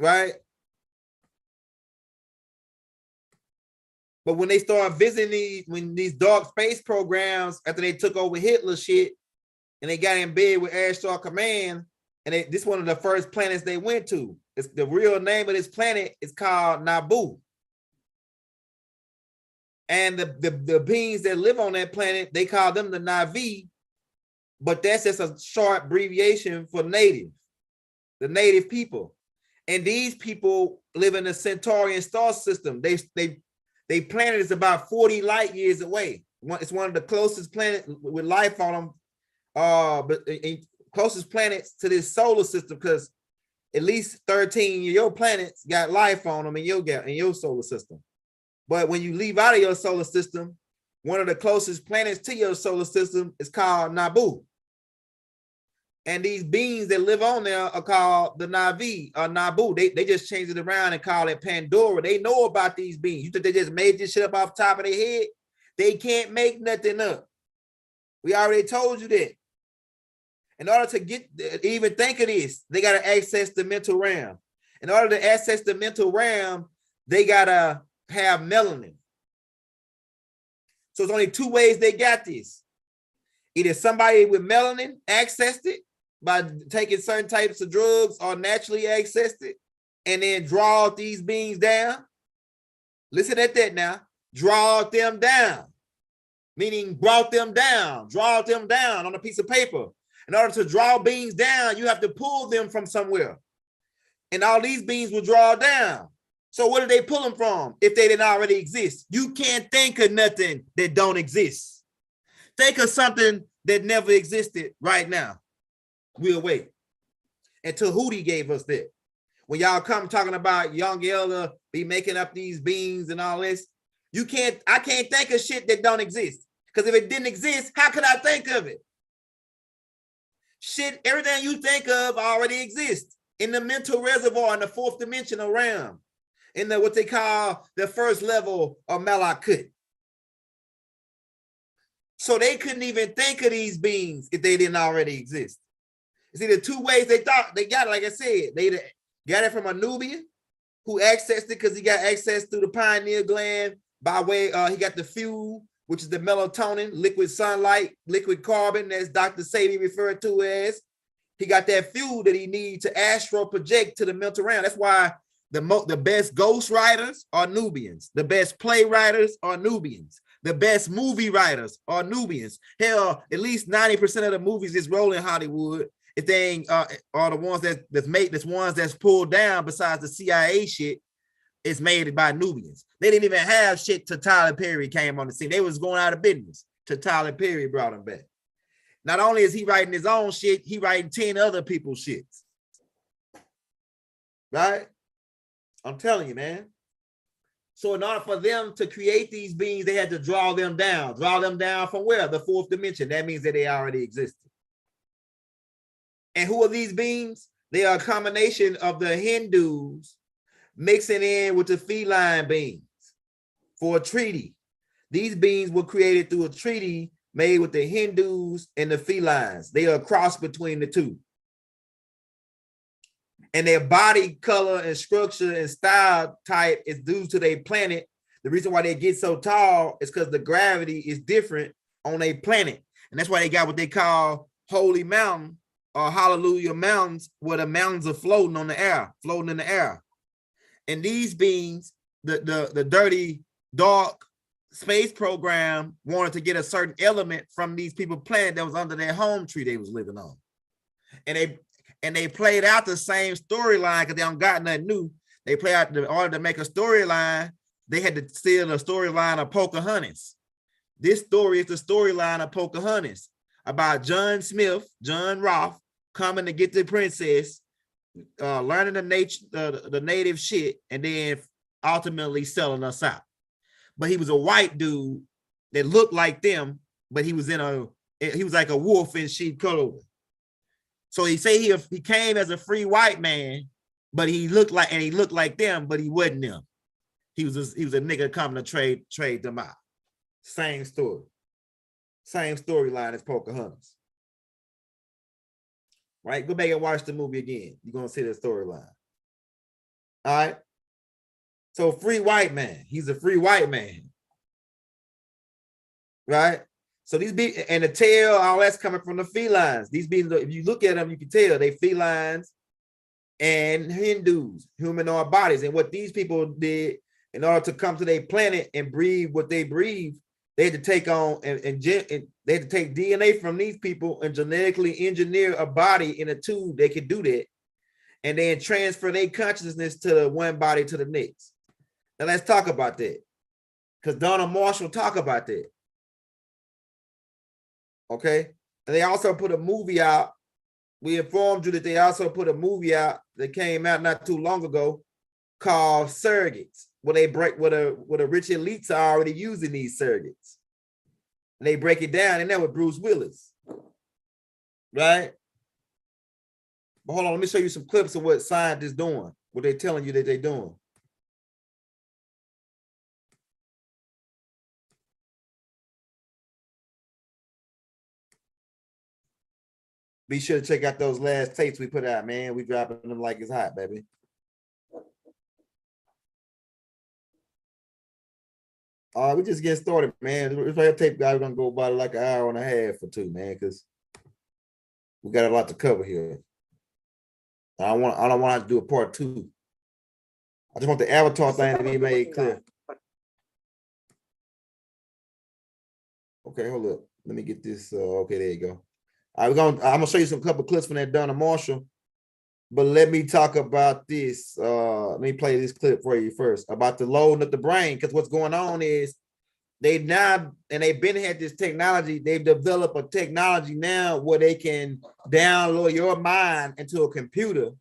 [SPEAKER 2] right? But when they start visiting these dark space programs after they took over Hitler shit, and they got in bed with Air Star Command, and this is one of the first planets they went to. It's the real name of this planet is called Naboo. And the beings that live on that planet, they call them the Navi, but that's just a short abbreviation for native, the native people. And these people live in the Centaurian star system. They planet is about 40 light years away. It's one of the closest planets with life on them, but closest planets to this solar system, because at least 13 of your planets got life on them in your solar system. But when you leave out of your solar system, one of the closest planets to your solar system is called Naboo. And these beings that live on there are called the Navi or Naboo. They just changed it around and call it Pandora. They know about these beings. You think they just made this shit up off the top of their head? They can't make nothing up. We already told you that. In order to even think of this, they got to access the mental realm. In order to access the mental realm, they got to have melanin. So it's only two ways they got this. Either somebody with melanin accessed it by taking certain types of drugs, or naturally accessed it and then draw these beings down. Listen at that now. Draw them down, meaning brought them down, draw them down on a piece of paper. In order to draw beings down, you have to pull them from somewhere. And all these beings will draw down. So where did they pull them from if they didn't already exist? You can't think of nothing that don't exist. Think of something that never existed right now. We'll wait until Hootie gave us that. When y'all come talking about young elder be making up these beings and all this, I can't think of shit that don't exist. Because if it didn't exist, how could I think of it? Shit, everything you think of already exists in the mental reservoir in the fourth dimensional realm, in what they call the first level of Malakut. So they couldn't even think of these beings if they didn't already exist. See, the two ways they thought they got it, like I said, they got it from a Nubian who accessed it because he got access through the pineal gland by way, he got the fuel, which is the melatonin, liquid sunlight, liquid carbon, as Dr. Sadie referred to as. He got that fuel that he needs to astral project to the mental realm. That's why the best ghost writers are Nubians. The best playwriters are Nubians. The best movie writers are Nubians. Hell, at least 90% of the movies that's rolling in Hollywood, if they ain't are the ones that's pulled down besides the CIA shit, it's made by Nubians. They didn't even have shit till Tyler Perry came on the scene. They was going out of business till Tyler Perry brought them back. Not only is he writing his own shit, he writing 10 other people's shits. right? I'm telling you, man. So in order for them to create these beings, they had to draw them down. Draw them down from where? The fourth dimension. That means that they already existed. And who are these beings? They are a combination of the Hindus mixing in with the feline beings for a treaty. These beings were created through a treaty made with the Hindus and the felines. They are a cross between the two. And their body color and structure and style type is due to their planet. The reason why they get so tall is because the gravity is different on a planet. And that's why they got what they call Holy Mountain or Hallelujah Mountains, where the mountains are floating on the air, floating in the air. And these beings, the dirty, dark space program wanted to get a certain element from these people planet that was under their home tree they was living on. And they played out the same storyline because they don't got nothing new. They play out in order to make a storyline, they had to steal the storyline of Pocahontas. This story is the storyline of Pocahontas about John Smith, John Roth, coming to get the princess, learning the native shit, and then ultimately selling us out. But he was a white dude that looked like them, but he was like a wolf in sheep clothing. So he say he came as a free white man, but he looked like them, but he wasn't them. He was a nigga coming to trade them out. Same story. Same storyline as Pocahontas. Right? Go back and watch the movie again. You're gonna see the storyline. All right. So free white man. He's a free white man. Right? So these beings and the tail, all that's coming from the felines. These beings, if you look at them, you can tell they felines and Hindus, humanoid bodies. And what these people did in order to come to their planet and breathe what they breathe, they had to take on and they had to take DNA from these people and genetically engineer a body in a tube. They could do that, and then transfer their consciousness to the one body to the next. Now let's talk about that, because Donna Marshall talk about that. Okay, and they also put a movie out. We informed you that they also put a movie out that came out not too long ago called Surrogates, where they break where the rich elites are already using these surrogates. And they break it down in there with Bruce Willis, right? But hold on, let me show you some clips of what scientists doing, what they're telling you that they're doing. Be sure to check out those last tapes we put out, man. We dropping them like it's hot, baby. We just get started, man. This tape guy, we're gonna go about like an hour and a half or two, man, because we got a lot to cover here. I don't want to have to do a part two. I just want the avatar thing to be made clear. Okay, hold up. Let me get this. Okay, there you go. I'm gonna show you some couple clips from that Donna Marshall, but let me talk about this. Let me play this clip for you first about the loading of the brain, because what's going on is they've been had this technology. They've developed a technology now where they can download your mind into a computer,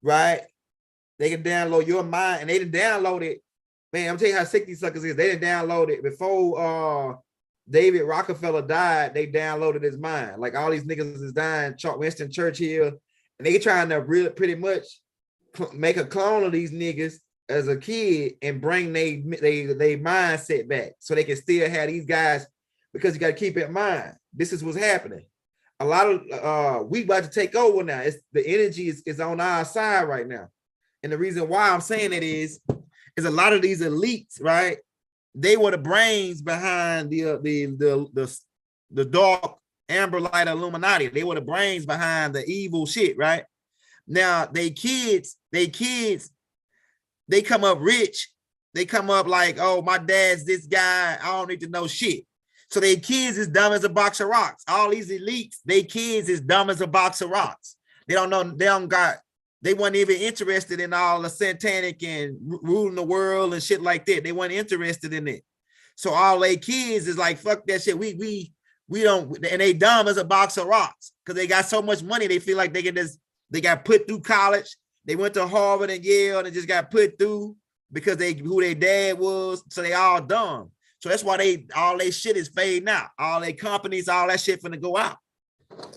[SPEAKER 2] right? They can download your mind, and they didn't download it. Man, I'm telling you how sick these suckers is. They didn't download it before David Rockefeller died. They downloaded his mind. Like all these niggas is dying. Winston Churchill, and they trying to really pretty much make a clone of these niggas as a kid and bring they mindset back so they can still have these guys, because you got to keep in mind, this is what's happening. A lot of we about to take over now. The energy is on our side right now. And the reason why I'm saying it is a lot of these elites, right? They were the brains behind the dark amber light Illuminati. They were the brains behind the evil shit, right? Now they kids, they come up rich. They come up like, oh, my dad's this guy. I don't need to know shit. So they kids is dumb as a box of rocks. All these elites, they kids is dumb as a box of rocks. They don't know, they weren't even interested in all the satanic and ruling the world and shit like that. They weren't interested in it. So all they kids is like, fuck that shit. We don't, and they dumb as a box of rocks because they got so much money. They feel like they got put through college. They went to Harvard and Yale and just got put through because they who their dad was. So they all dumb. So that's why all their shit is fading out. All their companies, all that shit finna go out.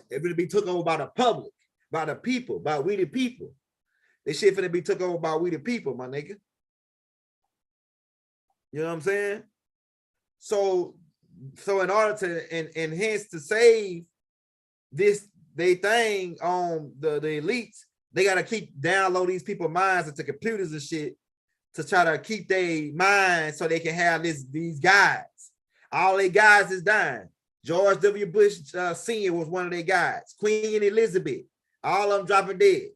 [SPEAKER 2] It finna be took over by the public, by the people, by we the people. This shit finna be took over by we the people, my nigga. You know what I'm saying? So in order to enhance to save this they thing on the elites, they gotta keep download these people's minds into computers and shit to try to keep their minds so they can have these guys. All their guys is dying. George W. Bush Sr. was one of their guys. Queen Elizabeth, all of them dropping dead.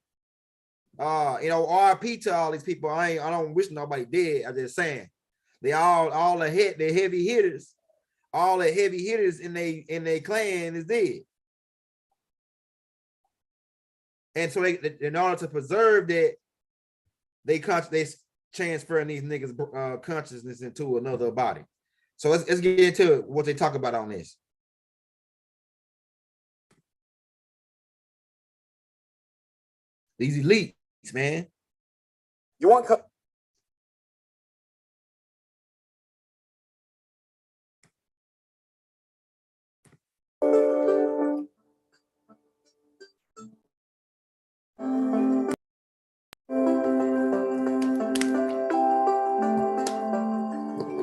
[SPEAKER 2] You know, RP to all these people. I don't wish nobody dead. I'm just saying they all the heavy hitters. All the heavy hitters in they clan is dead. And so they, in order to preserve that, they transferring these niggas' consciousness into another body. So let's get into what they talk about on this. These elites, man.
[SPEAKER 4] You want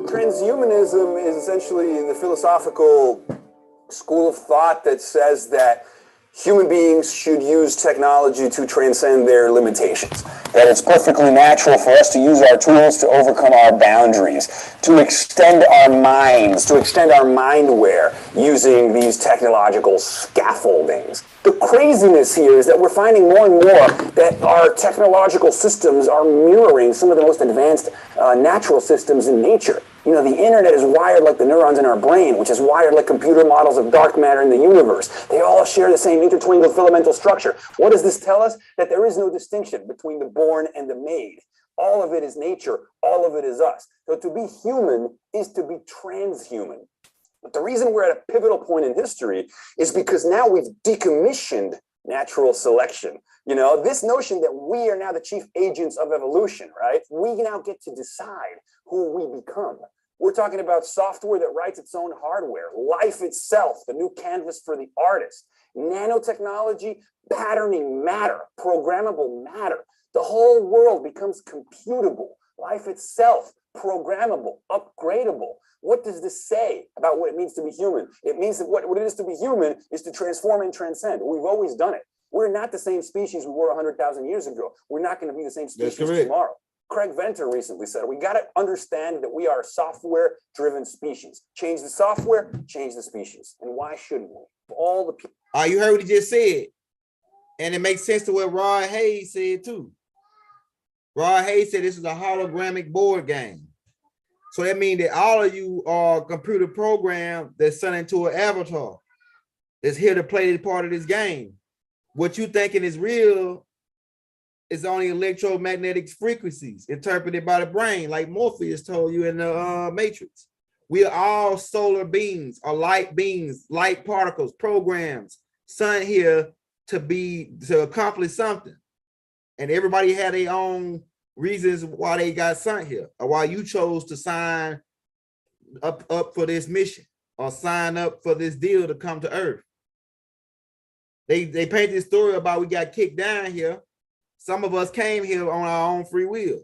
[SPEAKER 4] transhumanism is essentially the philosophical school of thought that says that human beings should use technology to transcend their limitations. That it's perfectly natural for us to use our tools to overcome our boundaries, to extend our minds, to extend our mindware using these technological scaffoldings. The craziness here is that we're finding more and more that our technological systems are mirroring some of the most advanced natural systems in nature. You know, the internet is wired like the neurons in our brain, which is wired like computer models of dark matter in the universe. They all share the same intertwined filamental structure. What does this tell us? That there is no distinction between the born and the made. All of it is nature. All of it is us. So to be human is to be transhuman. But the reason we're at a pivotal point in history is because now we've decommissioned natural selection. You know, this notion that we are now the chief agents of evolution, right? We now get to decide who we become. We're talking about software that writes its own hardware, life itself, the new canvas for the artist, nanotechnology, patterning matter, programmable matter. The whole world becomes computable, life itself, programmable, upgradable. What does this say about what it means to be human? It means that what it is to be human is to transform and transcend. We've always done it. We're not the same species we were 100,000 years ago. We're not going to be the same species tomorrow. Craig Venter recently said, we got to understand that we are a software-driven species. Change the software, change the species. And why shouldn't we? All the people.
[SPEAKER 2] You heard what he just said. And it makes sense to what Rod Hayes said too. Rod Hayes said this is a hologramic board game. So that means that all of you are computer programs that's sent into an avatar that's here to play this part of this game. What you thinking is real is only electromagnetic frequencies interpreted by the brain, like Morpheus told you in the Matrix. We are all solar beings, or light beings, light particles, programs, sent here to accomplish something. And everybody had their own reasons why they got sent here, or why you chose to sign up for this mission or sign up for this deal to come to Earth. They paint this story about we got kicked down here. Some of us came here on our own free will.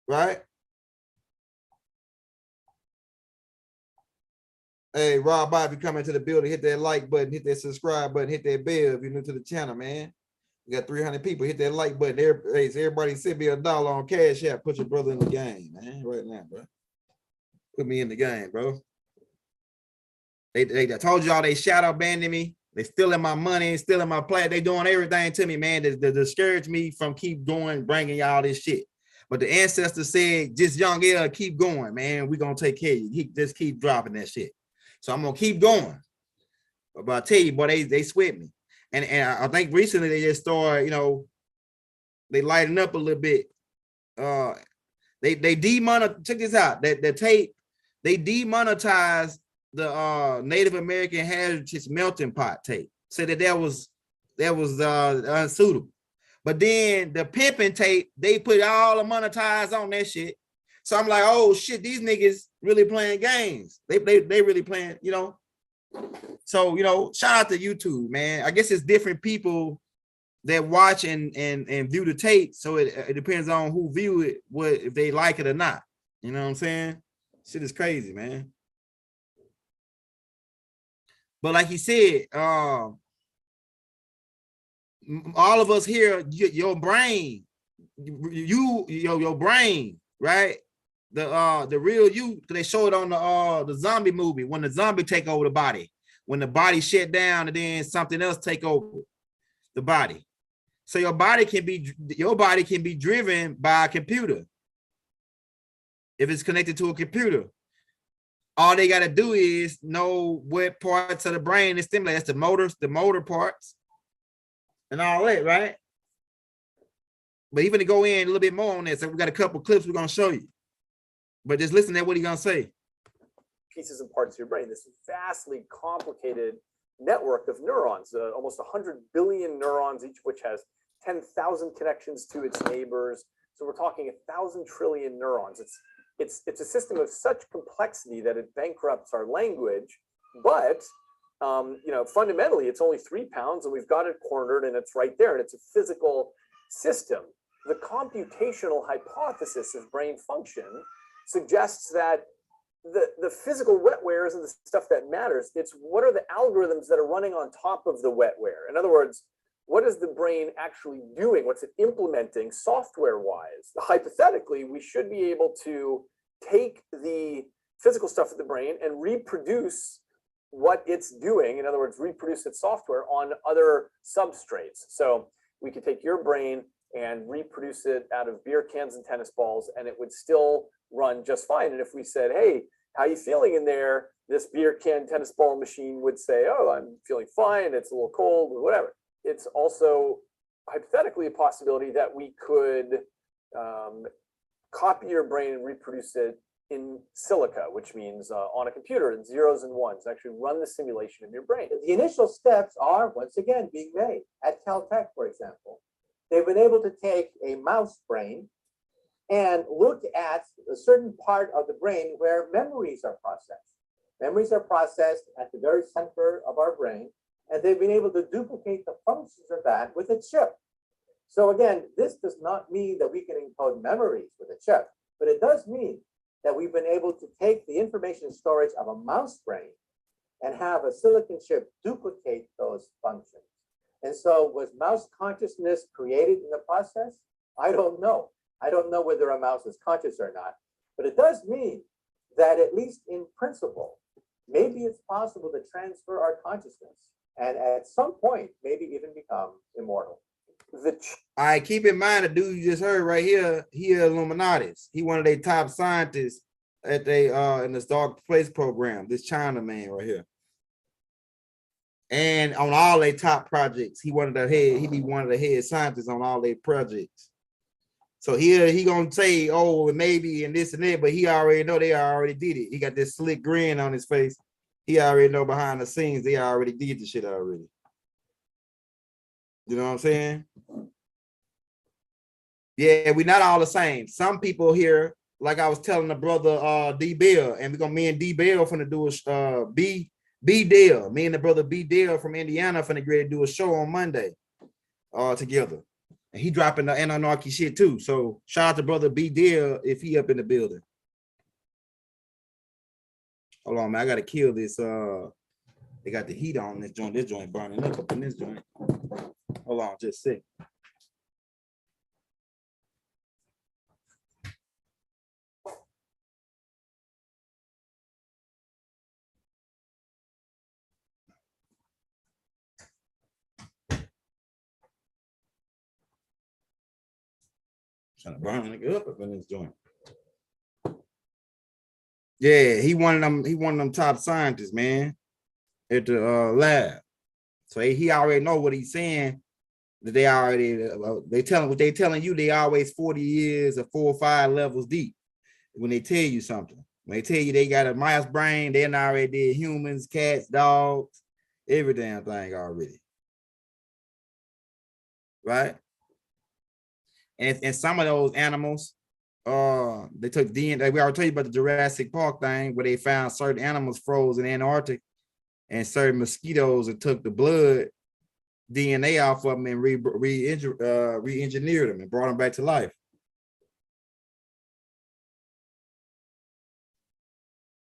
[SPEAKER 2] Right? Hey, Rob Bobby, coming to the building, hit that like button, hit that subscribe button, hit that bell if you're new to the channel, man. We got 300 people, hit that like button. Everybody send me $1 on Cash App. Put your brother in the game, man, right now, bro. Put me in the game, bro. They told y'all they shadow banning me. They stealing my money, stealing my play. They doing everything to me, man, to discourage me from keep doing, bringing y'all this shit. But the ancestors said, just young L, keep going, man. We gonna take care of you. Just keep dropping that shit. So I'm gonna keep going. But I tell you, boy, they sweat me. And I think recently they just started, you know, they lighten up a little bit. They demonetize, check this out, the tape, they demonetized the Native American Heritage Melting Pot tape. Said that was unsuitable. But then the pimping tape, they put all the monetize on that shit. So I'm like, oh shit, these niggas really playing games. They really playing, you know. So, you know, shout out to YouTube, man. I guess it's different people that watch and view the tape. So it depends on who view it, if they like it or not. You know what I'm saying? Shit is crazy, man. But like he said, all of us here, your brain, your brain, right? The real you, they show it on the zombie movie when the zombie take over the body, when the body shut down and then something else take over the body. So your body can be driven by a computer. If it's connected to a computer, all they got to do is know what parts of the brain is stimulated. That's the motor parts and all that, right? But even to go in a little bit more on this, so we got a couple clips we're going to show you. But just listen to what he's going to say.
[SPEAKER 5] Pieces and parts of your brain, this vastly complicated network of neurons, almost 100 billion neurons, each of which has 10,000 connections to its neighbors. So we're talking 1,000 trillion neurons. It's a system of such complexity that it bankrupts our language, but you know, fundamentally, it's only 3 pounds, and we've got it cornered, and it's right there, and it's a physical system. The computational hypothesis of brain function suggests that the physical wetware isn't the stuff that matters. It's what are the algorithms that are running on top of the wetware. In other words, what is the brain actually doing? What's it implementing software-wise? Hypothetically, we should be able to take the physical stuff of the brain and reproduce what it's doing. In other words, reproduce its software on other substrates. So we could take your brain and reproduce it out of beer cans and tennis balls, and it would still run just fine. And if we said, hey, how you feeling in there? This beer can tennis ball machine would say, oh, I'm feeling fine. It's a little cold or whatever. It's also hypothetically a possibility that we could copy your brain and reproduce it in silico, which means on a computer in zeros and ones, actually run the simulation in your brain.
[SPEAKER 6] The initial steps are, once again, being made. At Caltech, for example, they've been able to take a mouse brain and look at a certain part of the brain where memories are processed. Memories are processed at the very center of our brain, and they've been able to duplicate the functions of that with a chip. So again, this does not mean that we can encode memories with a chip, but it does mean that we've been able to take the information storage of a mouse brain and have a silicon chip duplicate those functions. And so was mouse consciousness created in the process? I don't know. I don't know whether a mouse is conscious or not, but it does mean that at least in principle, maybe it's possible to transfer our consciousness and at some point, maybe even become immortal.
[SPEAKER 2] All right, keep in mind the dude you just heard right here, he Illuminatis. He one of their top scientists at in this Dark Place program, this China man right here. And on all their top projects, he be one of the head scientists on all their projects. So he gonna say, oh, maybe and this and that, but he already know they already did it. He got this slick grin on his face. He already know behind the scenes they already did the shit already. You know what I'm saying? Yeah, we're not all the same. Some people here, like I was telling the brother D Bill, and me and D Bill finna do a B Dale. Me and the brother B Dale from Indiana finna get to do a show on Monday together. And he dropping the anarchy shit too. So shout out to brother B Dale if he up in the building. Hold on, man. I gotta kill this. They got the heat on this joint. This joint burning up in this joint. Hold on, just a sec. Trying to burn a nigga up in this joint. Yeah, he one of them top scientists, man, at the lab. So he already know what he's saying. That they already they telling you they always 40 years or 4 or 5 levels deep when they tell you something. When they tell you they got a mouse brain, they already did humans, cats, dogs, every damn thing already. right? And some of those animals, they took DNA. We already told you about the Jurassic Park thing where they found certain animals froze in Antarctic and certain mosquitoes and took the blood DNA off of them and re-engineered them and brought them back to life.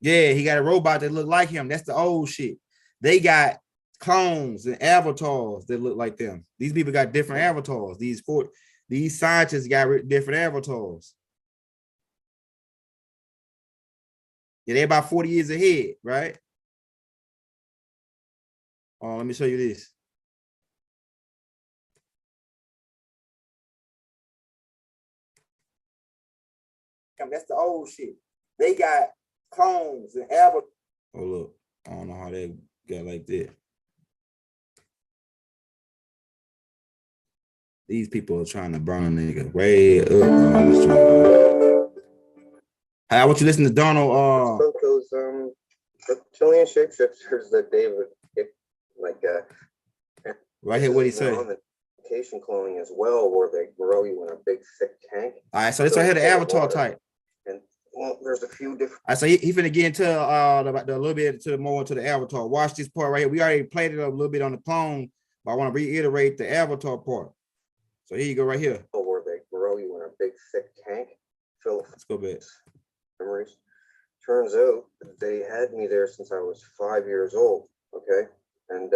[SPEAKER 2] Yeah, he got a robot that looked like him. That's the old shit. They got clones and avatars that look like them. These people got different avatars. These scientists got different avatars. Yeah, they're about 40 years ahead, right? Oh, let me show you this. That's the old shit. They got clones and avatars. Oh, look. I don't know how they got like that. These people are trying to burn a nigga way up. I want you to listen to Donald.
[SPEAKER 7] Those reptilian shapeshifters that David, like
[SPEAKER 2] right here, what he said.
[SPEAKER 7] Mutation cloning as well, where they grow you in a big thick tank.
[SPEAKER 2] All right, so let's right here the avatar type.
[SPEAKER 7] And well, there's a few different.
[SPEAKER 2] I say he finna get into a little bit more into the avatar. Watch this part right here. We already played it a little bit on the clone, but I want to reiterate the avatar part. So here you go right here.
[SPEAKER 7] Where they grow you in a big thick tank.
[SPEAKER 2] Let's go back.
[SPEAKER 7] Memories. Turns out they had me there since I was 5 years old. Okay, and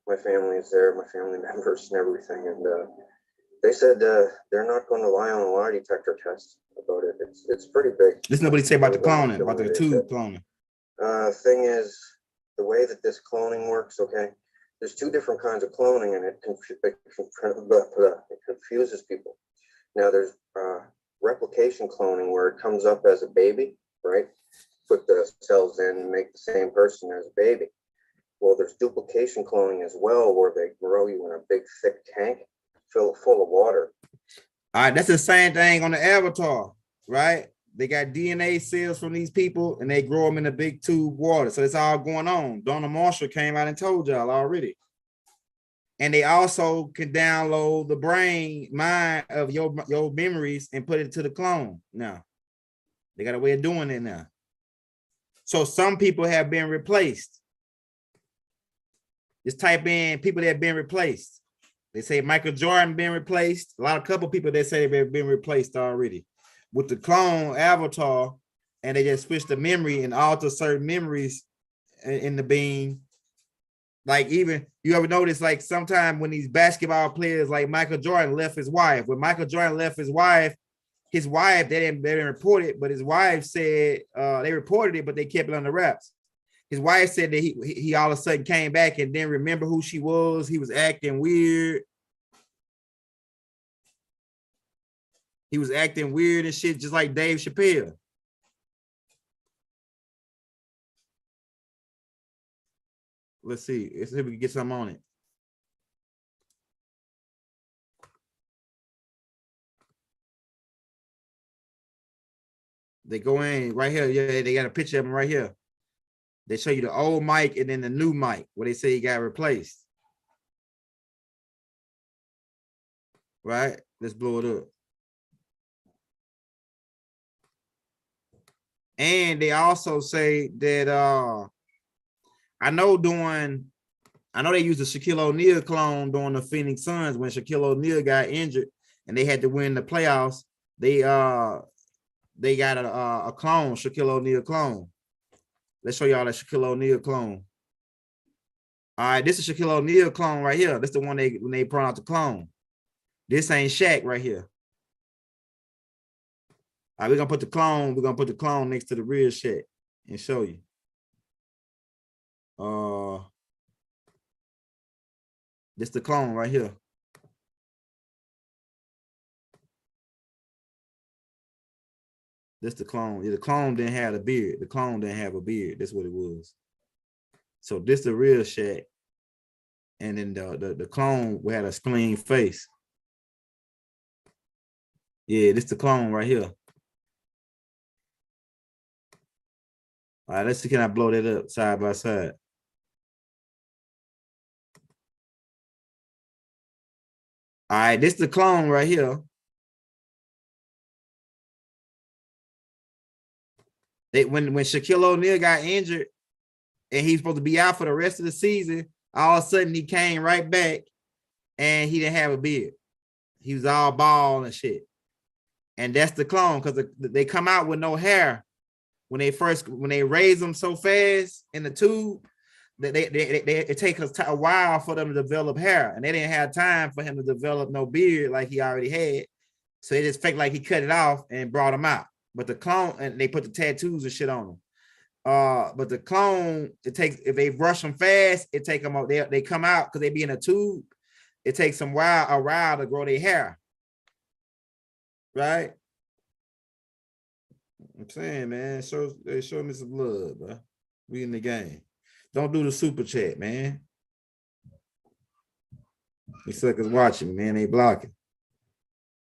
[SPEAKER 7] my family is there, my family members and everything, and they said they're not going to lie on a lie detector test about it. It's pretty big.
[SPEAKER 2] Listen to what he say about the cloning, about the tube cloning.
[SPEAKER 7] Thing is, the way that this cloning works, okay, there's two different kinds of cloning, and it confuses people. Now, there's replication cloning where it comes up as a baby, right? Put the cells in and make the same person as a baby. Well, there's duplication cloning as well, where they grow you in a big, thick tank full of water.
[SPEAKER 2] All right, that's the same thing on the avatar, right? They got DNA cells from these people, and they grow them in a big tube water. So it's all going on. Donna Marshall came out and told y'all already. And they also can download the mind of your memories and put it to the clone. Now, they got a way of doing it now. So some people have been replaced. Just type in people that have been replaced. They say Michael Jordan been replaced. A couple people that say they've been replaced already with the clone avatar, and they just switch the memory and alter certain memories in the beam. Like, even you ever notice, like, sometimes when these basketball players like Michael Jordan left his wife, when Michael Jordan left his wife, they didn't report it, but his wife said they reported it, but they kept it on the wraps. His wife said that he all of a sudden came back and didn't remember who she was. He was acting weird. He was acting weird and shit, just like Dave Chappelle. Let's see. Let's see if we can get something on it. They go in right here. Yeah, they got a picture of him right here. They show you the old mic and then the new mic where they say he got replaced. Right? Let's blow it up. And they also say that I know they used the Shaquille O'Neal clone during the Phoenix Suns when Shaquille O'Neal got injured and they had to win the playoffs. They got a clone, Shaquille O'Neal clone. Let's show y'all that Shaquille O'Neal clone. All right, this is Shaquille O'Neal clone right here. This is the one when they brought out the clone. This ain't Shaq right here. All right, we're gonna put the clone next to the real Shaq and show you. This the clone right here. This the clone. Yeah, the clone didn't have a beard. The clone didn't have a beard. That's what it was. So this the real Shaq. And then the clone had a clean face. Yeah, this the clone right here. All right, let's see, can I blow that up side by side? All right, this is the clone right here. When Shaquille O'Neal got injured and he's supposed to be out for the rest of the season, all of a sudden he came right back and he didn't have a beard. He was all bald and shit. And that's the clone, because they come out with no hair when they raise them so fast in the tube that it takes a while for them to develop hair, and they didn't have time for him to develop no beard like he already had. So they just fake like he cut it off and brought him out. But the clone, and they put the tattoos and shit on him. But the clone, it takes, if they rush them fast, it take them out. They come out because they be in a tube. It takes them a while to grow their hair. Right? I'm saying, man, they show me some love, bro. We in the game. Don't do the super chat, man. These suckers watching, man. They blocking.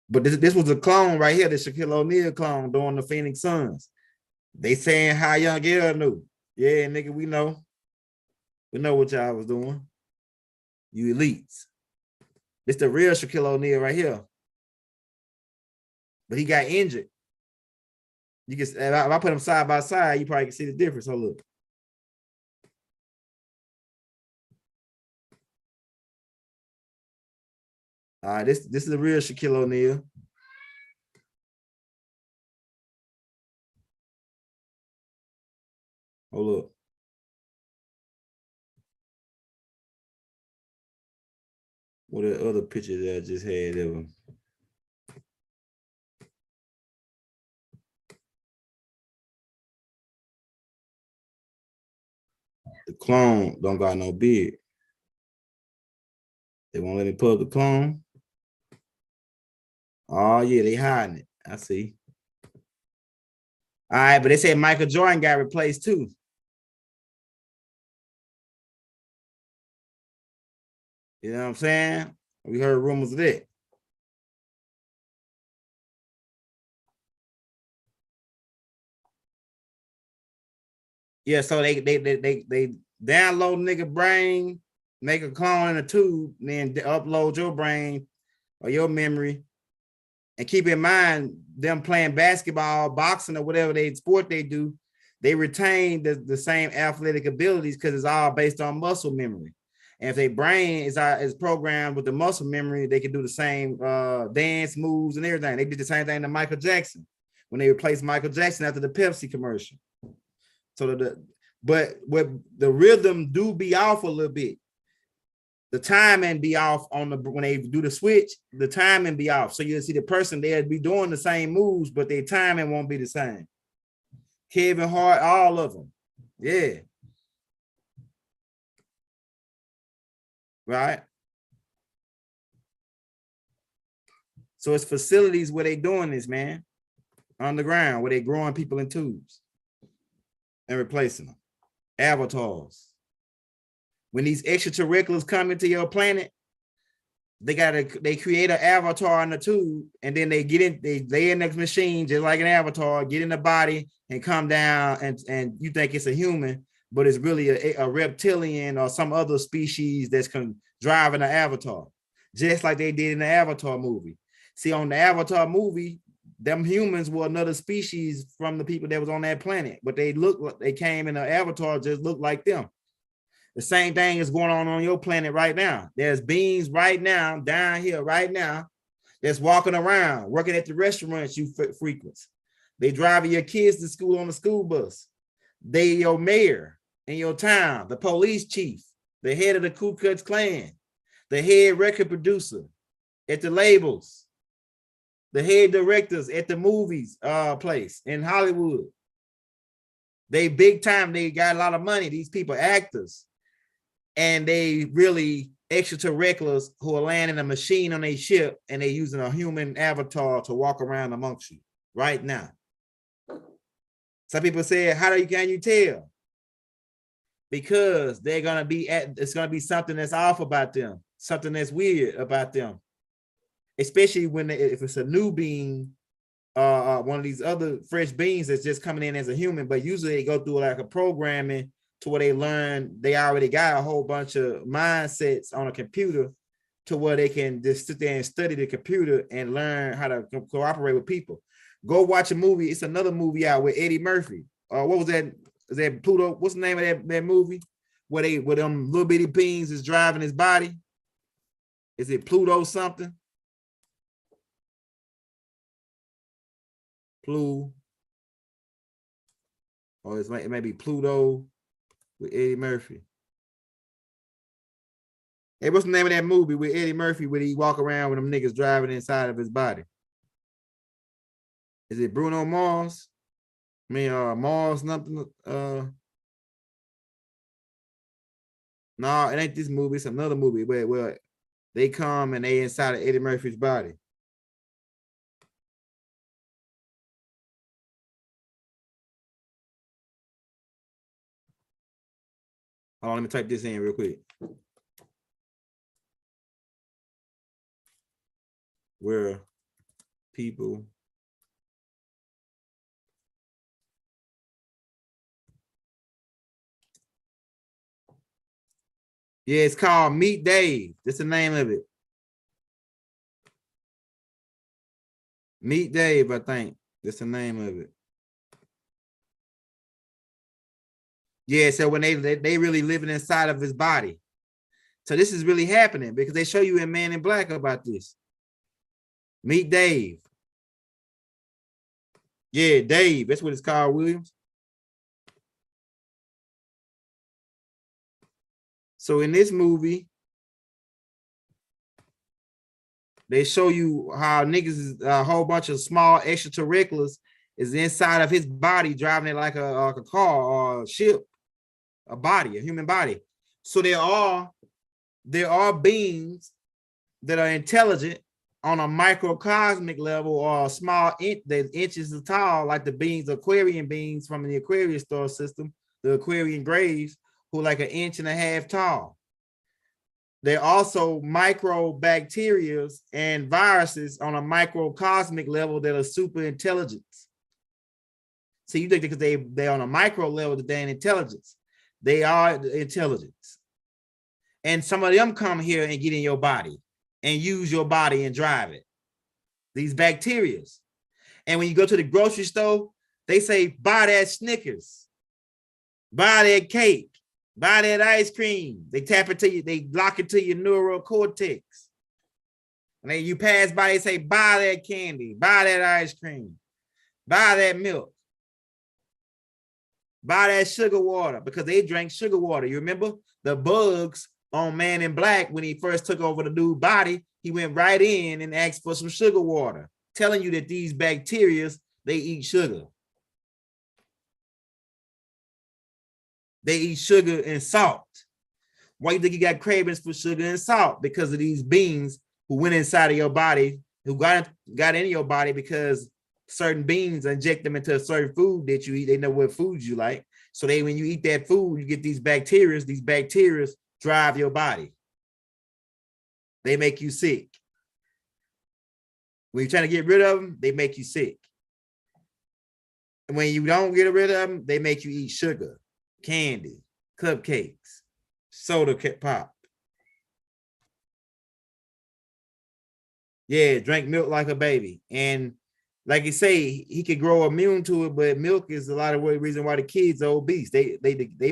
[SPEAKER 2] But this was a clone right here, the Shaquille O'Neal clone during the Phoenix Suns. They saying how young girl knew. Yeah, nigga, we know. We know what y'all was doing. You elites. This the real Shaquille O'Neal right here. But he got injured. You can, if I put them side by side, you probably can see the difference. Oh, look. All right, this is the real Shaquille O'Neal. Oh, look. What are the other pictures that I just had of him? The clone don't got no beard. They won't let me pull up the clone. Oh, yeah, they hiding it. I see. All right, but they said Michael Jordan got replaced too. You know what I'm saying? We heard rumors of that. Yeah, so they download nigga brain, make a clone in a tube, and then upload your brain or your memory. And keep in mind, them playing basketball, boxing, or whatever sport they do, they retain the same athletic abilities because it's all based on muscle memory. And if their brain is programmed with the muscle memory, they can do the same dance moves and everything. They did the same thing to Michael Jackson when they replaced Michael Jackson after the Pepsi commercial. So but the rhythm do be off a little bit. The timing be off when they do the switch, the timing be off. So you'll see the person, they'll be doing the same moves, but their timing won't be the same. Kevin Hart, all of them. Yeah. Right? So it's facilities where they doing this, man. Underground, where they growing people in tubes and replacing them. Avatars. When these extraterrestrials come into your planet, they create an avatar in the tube, and then they lay in the machine just like an avatar, get in the body and come down, and you think it's a human, but it's really a reptilian or some other species that's driving an avatar, just like they did in the Avatar movie. See, on the Avatar movie, them humans were another species from the people that was on that planet, but they came in an avatar, just looked like them. The same thing is going on your planet right now. There's beings right now, down here right now, that's walking around, working at the restaurants you frequent. They driving your kids to school on the school bus. They your mayor in your town, the police chief, the head of the Ku Klux Klan, the head record producer at the labels, the head directors at the movies place in Hollywood. They big time, they got a lot of money, these people, actors. And they really extraterrestrials who are landing a machine on a ship, and they using a human avatar to walk around amongst you right now. Some people say, can you tell? Because it's gonna be something that's off about them, something that's weird about them. Especially if it's a new being, one of these other fresh beings that's just coming in as a human, but usually they go through like a programming to where they already got a whole bunch of mindsets on a computer to where they can just sit there and study the computer and learn how to cooperate with people. Go watch a movie. It's another movie out with Eddie Murphy. What was that? Is that Pluto? What's the name of that movie? Where them little bitty beings is driving his body? Is it Pluto something? Or it may be Pluto with Eddie Murphy. Hey, what's the name of that movie with Eddie Murphy where he walk around with them niggas driving inside of his body? Is it Bruno Mars? I mean, Mars, nothing. No, it ain't this movie. It's another movie where they come and they inside of Eddie Murphy's body. Hold on, let me type this in real quick. Where people yeah, it's called Meet Dave. That's the name of it. Meet Dave, I think. That's the name of it. Yeah, so when they really living inside of his body. So this is really happening because they show you in Man in Black about this. Meet Dave. Yeah, Dave. That's what it's called, Williams. So in this movie, they show you how niggas, a whole bunch of small extraterrestrials is inside of his body, driving it like a car or a ship, a body, a human body. So there are beings that are intelligent on a microcosmic level or a small that inches tall, like the beings, Aquarian beings from the Aquarius star system, the Aquarian graves, who are like 1.5 inches tall. They're also microbacteria and viruses on a microcosmic level that are super intelligent. So you think because they're on a micro level that they're in intelligence. They are intelligence. And some of them come here and get in your body and use your body and drive it. These bacteria. And when you go to the grocery store, they say, buy that Snickers, buy that cake, buy that ice cream. They tap it to you, they lock it to your neural cortex. And then you pass by, they say, buy that candy, buy that ice cream, buy that milk, buy that sugar water, because they drank sugar water. You remember the bugs on Man in Black, when he first took over the dude's body, he went right in and asked for some sugar water, telling you that these bacteria, they eat sugar. They eat sugar and salt. Why do you think you got cravings for sugar and salt? Because of these beings who went inside of your body, who got into your body because certain beings inject them into a certain food that you eat. They know what foods you like. So when you eat that food, you get these bacteria. These bacteria drive your body. They make you sick. When you're trying to get rid of them, they make you sick. And when you don't get rid of them, they make you eat sugar, candy, cupcakes, soda pop. Yeah, drink milk like a baby. And like you say, he could grow immune to it, but milk is a lot of the reason why the kids are obese. They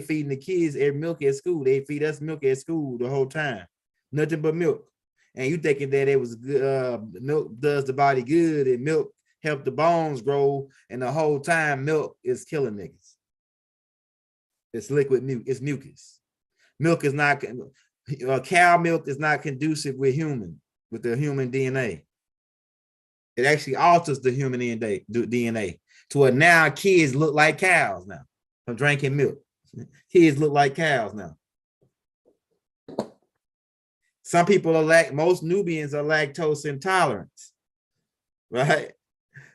[SPEAKER 2] feeding the kids milk at school. They feed us milk at school the whole time. Nothing but milk. And you thinking that it was good, milk does the body good and milk help the bones grow, and the whole time milk is killing niggas. It's liquid milk, it's mucus. Milk is not, cow milk is not conducive with the human DNA. It actually alters the human DNA to where now kids look like cows now from drinking milk. Kids look like cows now. Some people most Nubians are lactose intolerant, right?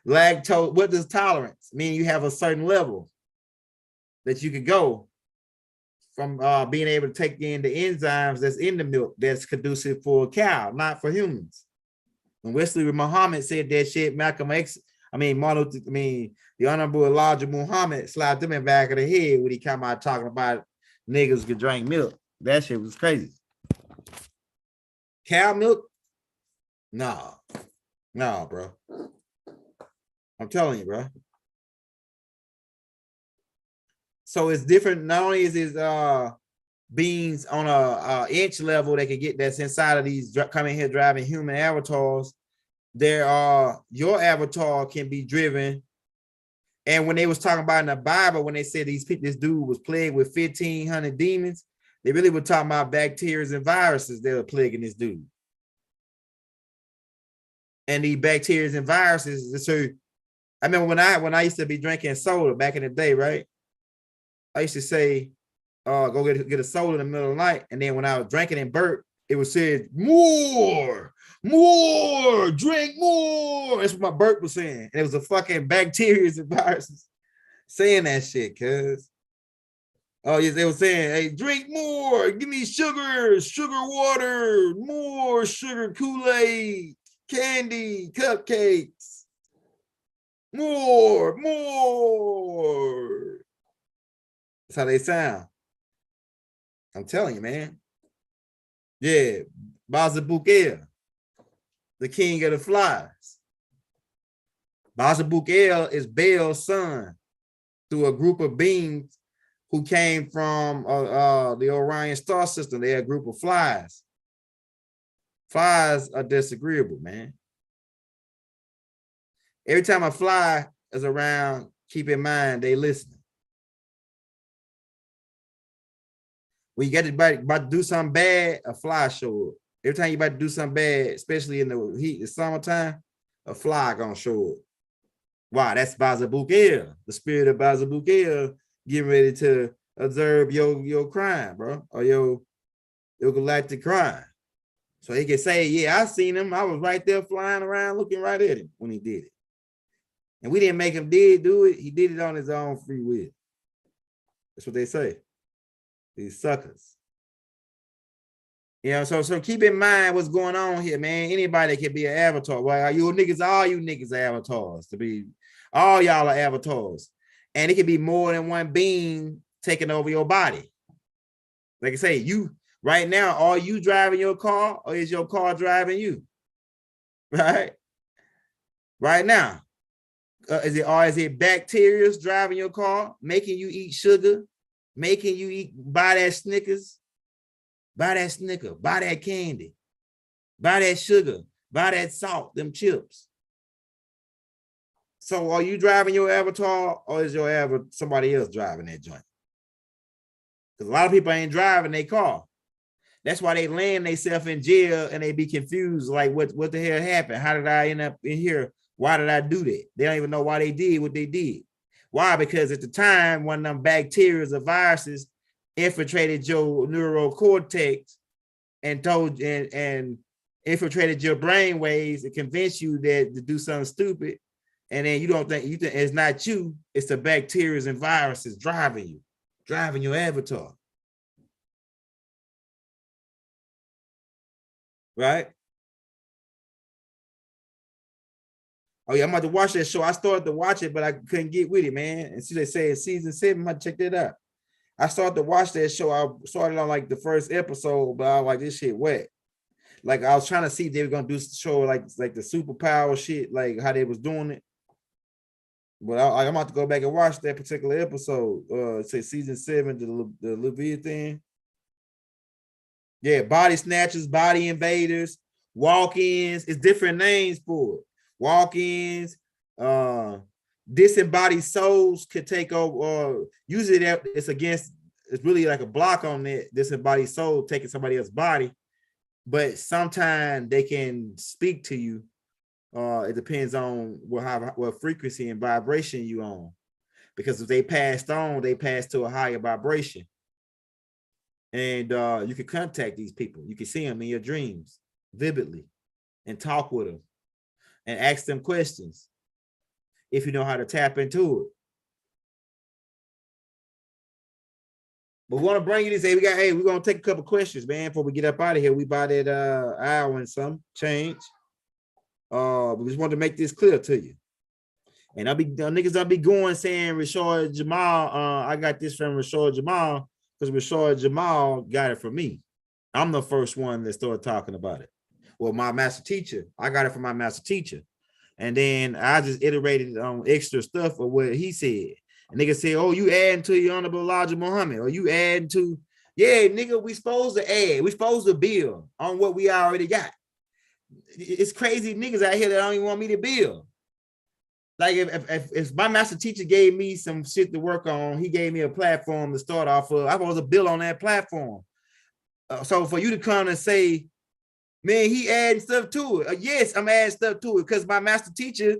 [SPEAKER 2] Lactose, what does tolerance mean? You have a certain level that you could go from being able to take in the enzymes that's in the milk that's conducive for a cow, not for humans. When Wesley Muhammad said that shit, the Honorable Elijah Muhammad slapped him in the back of the head when he came out talking about niggas could drink milk. That shit was crazy. Cow milk? Nah, bro. I'm telling you, bro. So it's different. Not only is it beings on a inch level they can get that's inside of these coming here driving human avatars. There are your avatar can be driven. And when they was talking about in the Bible, when they said these people, this dude was plagued with 1,500 demons, they really were talking about bacteria and viruses that were plaguing this dude. And the bacteria and viruses, so I remember when I used to be drinking soda back in the day, right? I used to say, go get a soda in the middle of the night. And then when I was drinking and burp, it was said, more, drink more. That's what my burp was saying. And it was a fucking bacteria and viruses saying that shit, cuz. Oh, yes, they were saying, hey, drink more, give me sugar water, more sugar, Kool-Aid, candy, cupcakes, more. That's how they sound. I'm telling you, man. Yeah, Bazabuk, the king of the flies. Bazabuk is Baal's son through a group of beings who came from the Orion star system. They're a group of flies. Flies are disagreeable, man. Every time a fly is around, keep in mind they listening. When you get about to do something bad, a fly show up. Every time you about to do something bad, especially in the heat, the summertime, a fly gonna show up. Wow, that's Bazabuk, the spirit of Bazabuk getting ready to observe your crime, bro, or your galactic crime. So he can say, yeah, I seen him. I was right there flying around looking right at him when he did it. And we didn't make him do it. He did it on his own free will. That's what they say. These suckers. You know, so keep in mind what's going on here, man. Anybody can be an avatar. Well, all you niggas are avatars. To be, all y'all are avatars. And it can be more than one being taking over your body. Like I say, you right now, are you driving your car or is your car driving you? Right? Right now. Is it bacteria driving your car, making you eat sugar, making you buy that Snickers, buy that Snicker, buy that candy, buy that sugar, buy that salt, them chips. So are you driving your avatar or is your somebody else driving that joint? Because a lot of people ain't driving their car. That's why they land themselves in jail and they be confused, like what the hell happened? How did I end up in here? Why did I do that? They don't even know why they did what they did. Why? Because at the time, one of them bacteria or viruses infiltrated your neural cortex and infiltrated your brain waves and convinced you that to do something stupid. And then you think it's not you, it's the bacteria and viruses driving your avatar. Right? Oh yeah, I'm about to watch that show. I started to watch it, but I couldn't get with it, man. And see, they say it's season 7. I'm gonna check that out. I started to watch that show. I started on like the first episode, but I was like, this shit wet. Like I was trying to see if they were gonna do the show like the superpower shit, like how they was doing it. But I'm about to go back and watch that particular episode. Say season 7, the Leviathan. Yeah, body snatchers, body invaders, walk-ins. It's different names for it. Walk-ins, disembodied souls could take over. Usually it's really like a block on that disembodied soul taking somebody else's body, but sometimes they can speak to you. It depends on what frequency and vibration you on, because if they passed on, they passed to a higher vibration, and you can contact these people. You can see them in your dreams vividly and talk with them and ask them questions if you know how to tap into it. But we want to bring you this. We're gonna take a couple questions, man, before we get up out of here. We about that hour and some change. We just wanted to make this clear to you. And niggas I'll be going saying Rashard Jamal. I got this from Rashard Jamal because Rashard Jamal got it from me. I'm the first one that started talking about it. Well, my master teacher, I got it from my master teacher. And then I just iterated on extra stuff of what he said. And nigga said, oh, you adding to your Honorable Elijah Muhammad, or you adding to, yeah, nigga, we supposed to add. We supposed to build on what we already got. It's crazy niggas out here that don't even want me to build. Like if my master teacher gave me some shit to work on, he gave me a platform to start off of, I was to build on that platform. So for you to come and say, man, he adding stuff to it. Yes, I'm adding stuff to it because my master teacher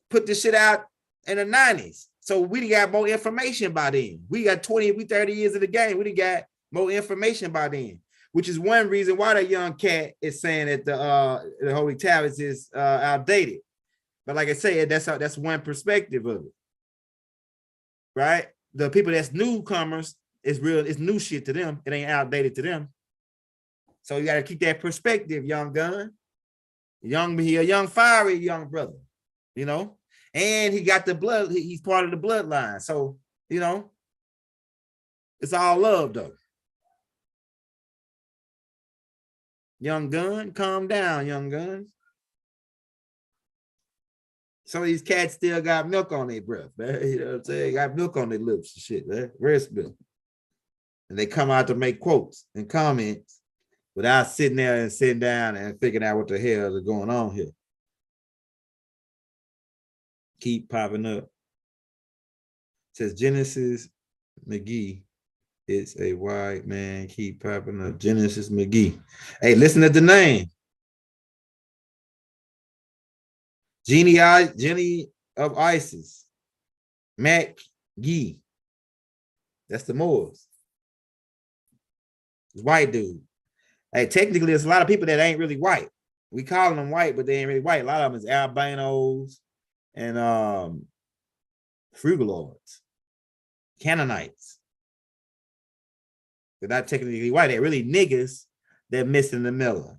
[SPEAKER 2] put this shit out in the 90s. So we got more information by then. We got 30 years of the game. We got more information by then, which is one reason why that young cat is saying that the Holy Tablets is outdated. But like I said, that's one perspective of it, right? The people that's newcomers, it's new shit to them. It ain't outdated to them. So you got to keep that perspective, young gun. A young fiery young brother, you know? And he got the blood, he's part of the bloodline. So, you know, it's all love though. Young gun, calm down, young gun. Some of these cats still got milk on their breath, man. You know what I'm saying? Got milk on their lips and shit, man. Breast milk. And they come out to make quotes and comments without sitting down and figuring out what the hell is going on here. Keep popping up. It says Genesis McGee. It's a white man. Keep popping up. Genesis McGee. Hey, listen to the name. Jenny of Isis. Mac Gee. That's the Moors. It's white dude. Hey, technically, there's a lot of people that ain't really white. We call them white, but they ain't really white. A lot of them is albinos and frugaloids, Canaanites. They're not technically white. They're really niggas that missing the melanin.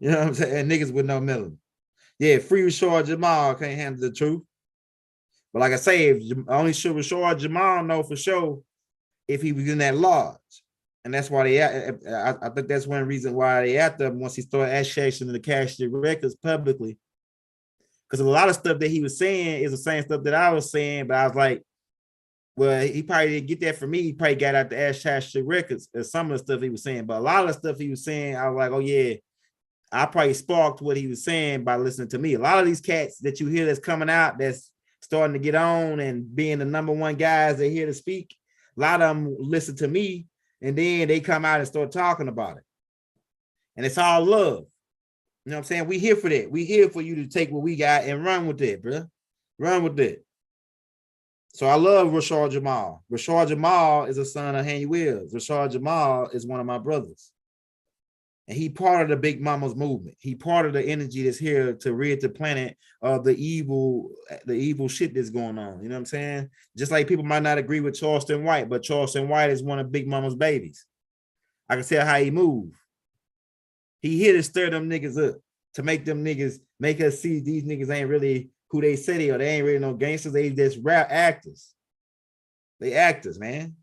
[SPEAKER 2] You know what I'm saying? Niggas with no melanin. Yeah, free Rashard Jamal can't handle the truth. But like I say, only should Rashard Jamal know for sure if he was in that lodge. And that's why I think that's one reason why they after him once he started accessing the cash records publicly. Because a lot of stuff that he was saying is the same stuff that I was saying, but I was like, well, he probably didn't get that from me. He probably got out the Ash records and some of the stuff he was saying. But a lot of the stuff he was saying, I was like, oh yeah, I probably sparked what he was saying by listening to me. A lot of these cats that you hear that's coming out, that's starting to get on and being the number one guys that here to speak, a lot of them listen to me and then they come out and start talking about it. And it's all love. You know what I'm saying? We here for that. We here for you to take what we got and run with it, bro. Run with it. So I love Rashard Jamal. Rashard Jamal is a son of Henry Wills. Rashard Jamal is one of my brothers. And he part of the Big Mama's movement. He part of the energy that's here to rid the planet of the evil shit that's going on. You know what I'm saying? Just like people might not agree with Charleston White, but Charleston White is one of Big Mama's babies. I can tell how he move. He here to stir them niggas up, to make them niggas, make us see these niggas ain't really who they say they are. They ain't really no gangsters. They just rap actors. They actors, man.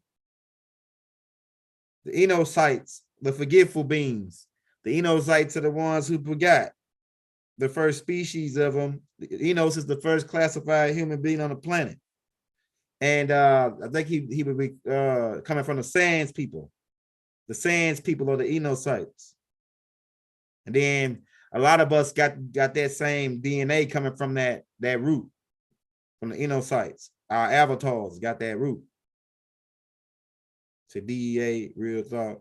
[SPEAKER 2] The Enocytes, the forgetful beings. The Enocytes are the ones who forgot the first species of them. The Enos is the first classified human being on the planet. And I think he would be coming from the Sands people. The Sands people are the Enocytes. And then a lot of us got that same DNA coming from that root, from the Enocytes. Our avatars got that root. So DEA, real thought.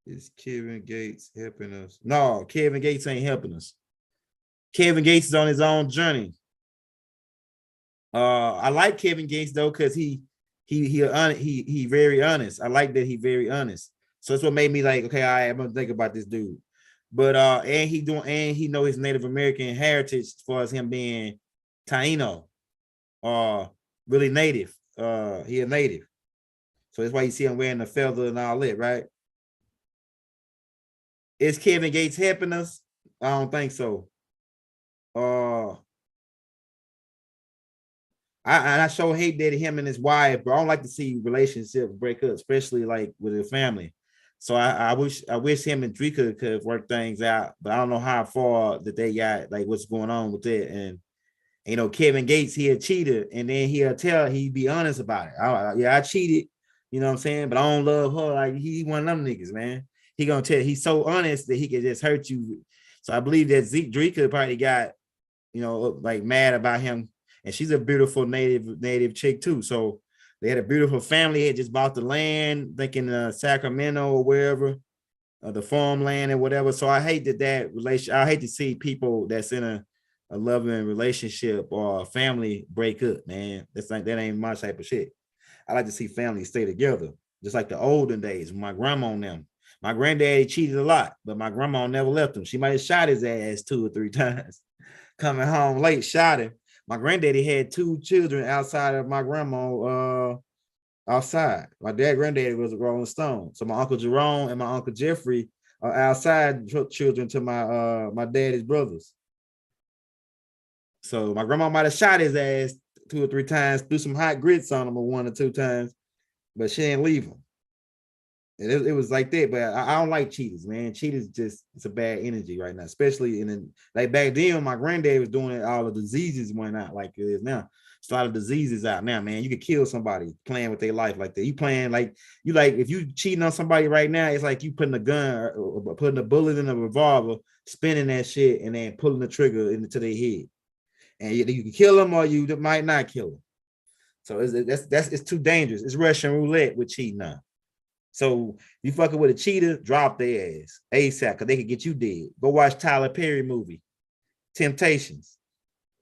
[SPEAKER 2] Is Kevin Gates helping us? No, Kevin Gates ain't helping us. Kevin Gates is on his own journey. I like Kevin Gates though, because he very honest. I like that he very honest. So that's what made me like, okay, I'm gonna think about this dude. But and he know his Native American heritage as far as him being Taino, really native. He a native. So that's why you see him wearing the feather and all that, right? Is Kevin Gates helping us? I don't think so. I sure hate that him and his wife, but I don't like to see relationships break up, especially like with a family. So I wish him and Drika could work things out, but I don't know how far that they got, like what's going on with it. And you know, Kevin Gates, he a cheater, and then he'd be honest about it. I cheated, you know what I'm saying? But I don't love her. Like he one of them niggas, man. He gonna tell, he's so honest that he can just hurt you. So I believe that Zeke Drika probably got, you know, like mad about him. And she's a beautiful native chick too. So they had a beautiful family, had just bought the land, thinking Sacramento or wherever, the farmland and whatever. So I hate that relation. I hate to see people that's in a loving relationship or a family break up, man. That's like, that ain't my type of shit. I like to see families stay together, just like the olden days when my grandma and them. My granddaddy cheated a lot, but my grandma never left him. She might have shot his ass 2 or 3 times. Coming home late, shot him. My granddaddy had 2 children outside of my grandma, outside. My granddaddy was a Rolling Stone. So my Uncle Jerome and my Uncle Jeffrey are outside children to my daddy's brothers. So my grandma might have shot his ass 2 or 3 times, threw some hot grits on him 1 or 2 times, but she didn't leave him. And it was like that, but I don't like cheaters, man. Cheaters it's a bad energy right now, especially like back then when my granddad was doing it, all the diseases went out like it is now. It's a lot of diseases out now, man. You could kill somebody playing with their life like that. You playing like if you cheating on somebody right now, it's like you putting a gun or putting a bullet in a revolver, spinning that shit, and then pulling the trigger into their head. And you can kill them or you might not kill them. So it's too dangerous. It's Russian roulette with cheating now. So you fucking with a cheater, drop their ass ASAP because they could get you dead. Go watch Tyler Perry movie, Temptations.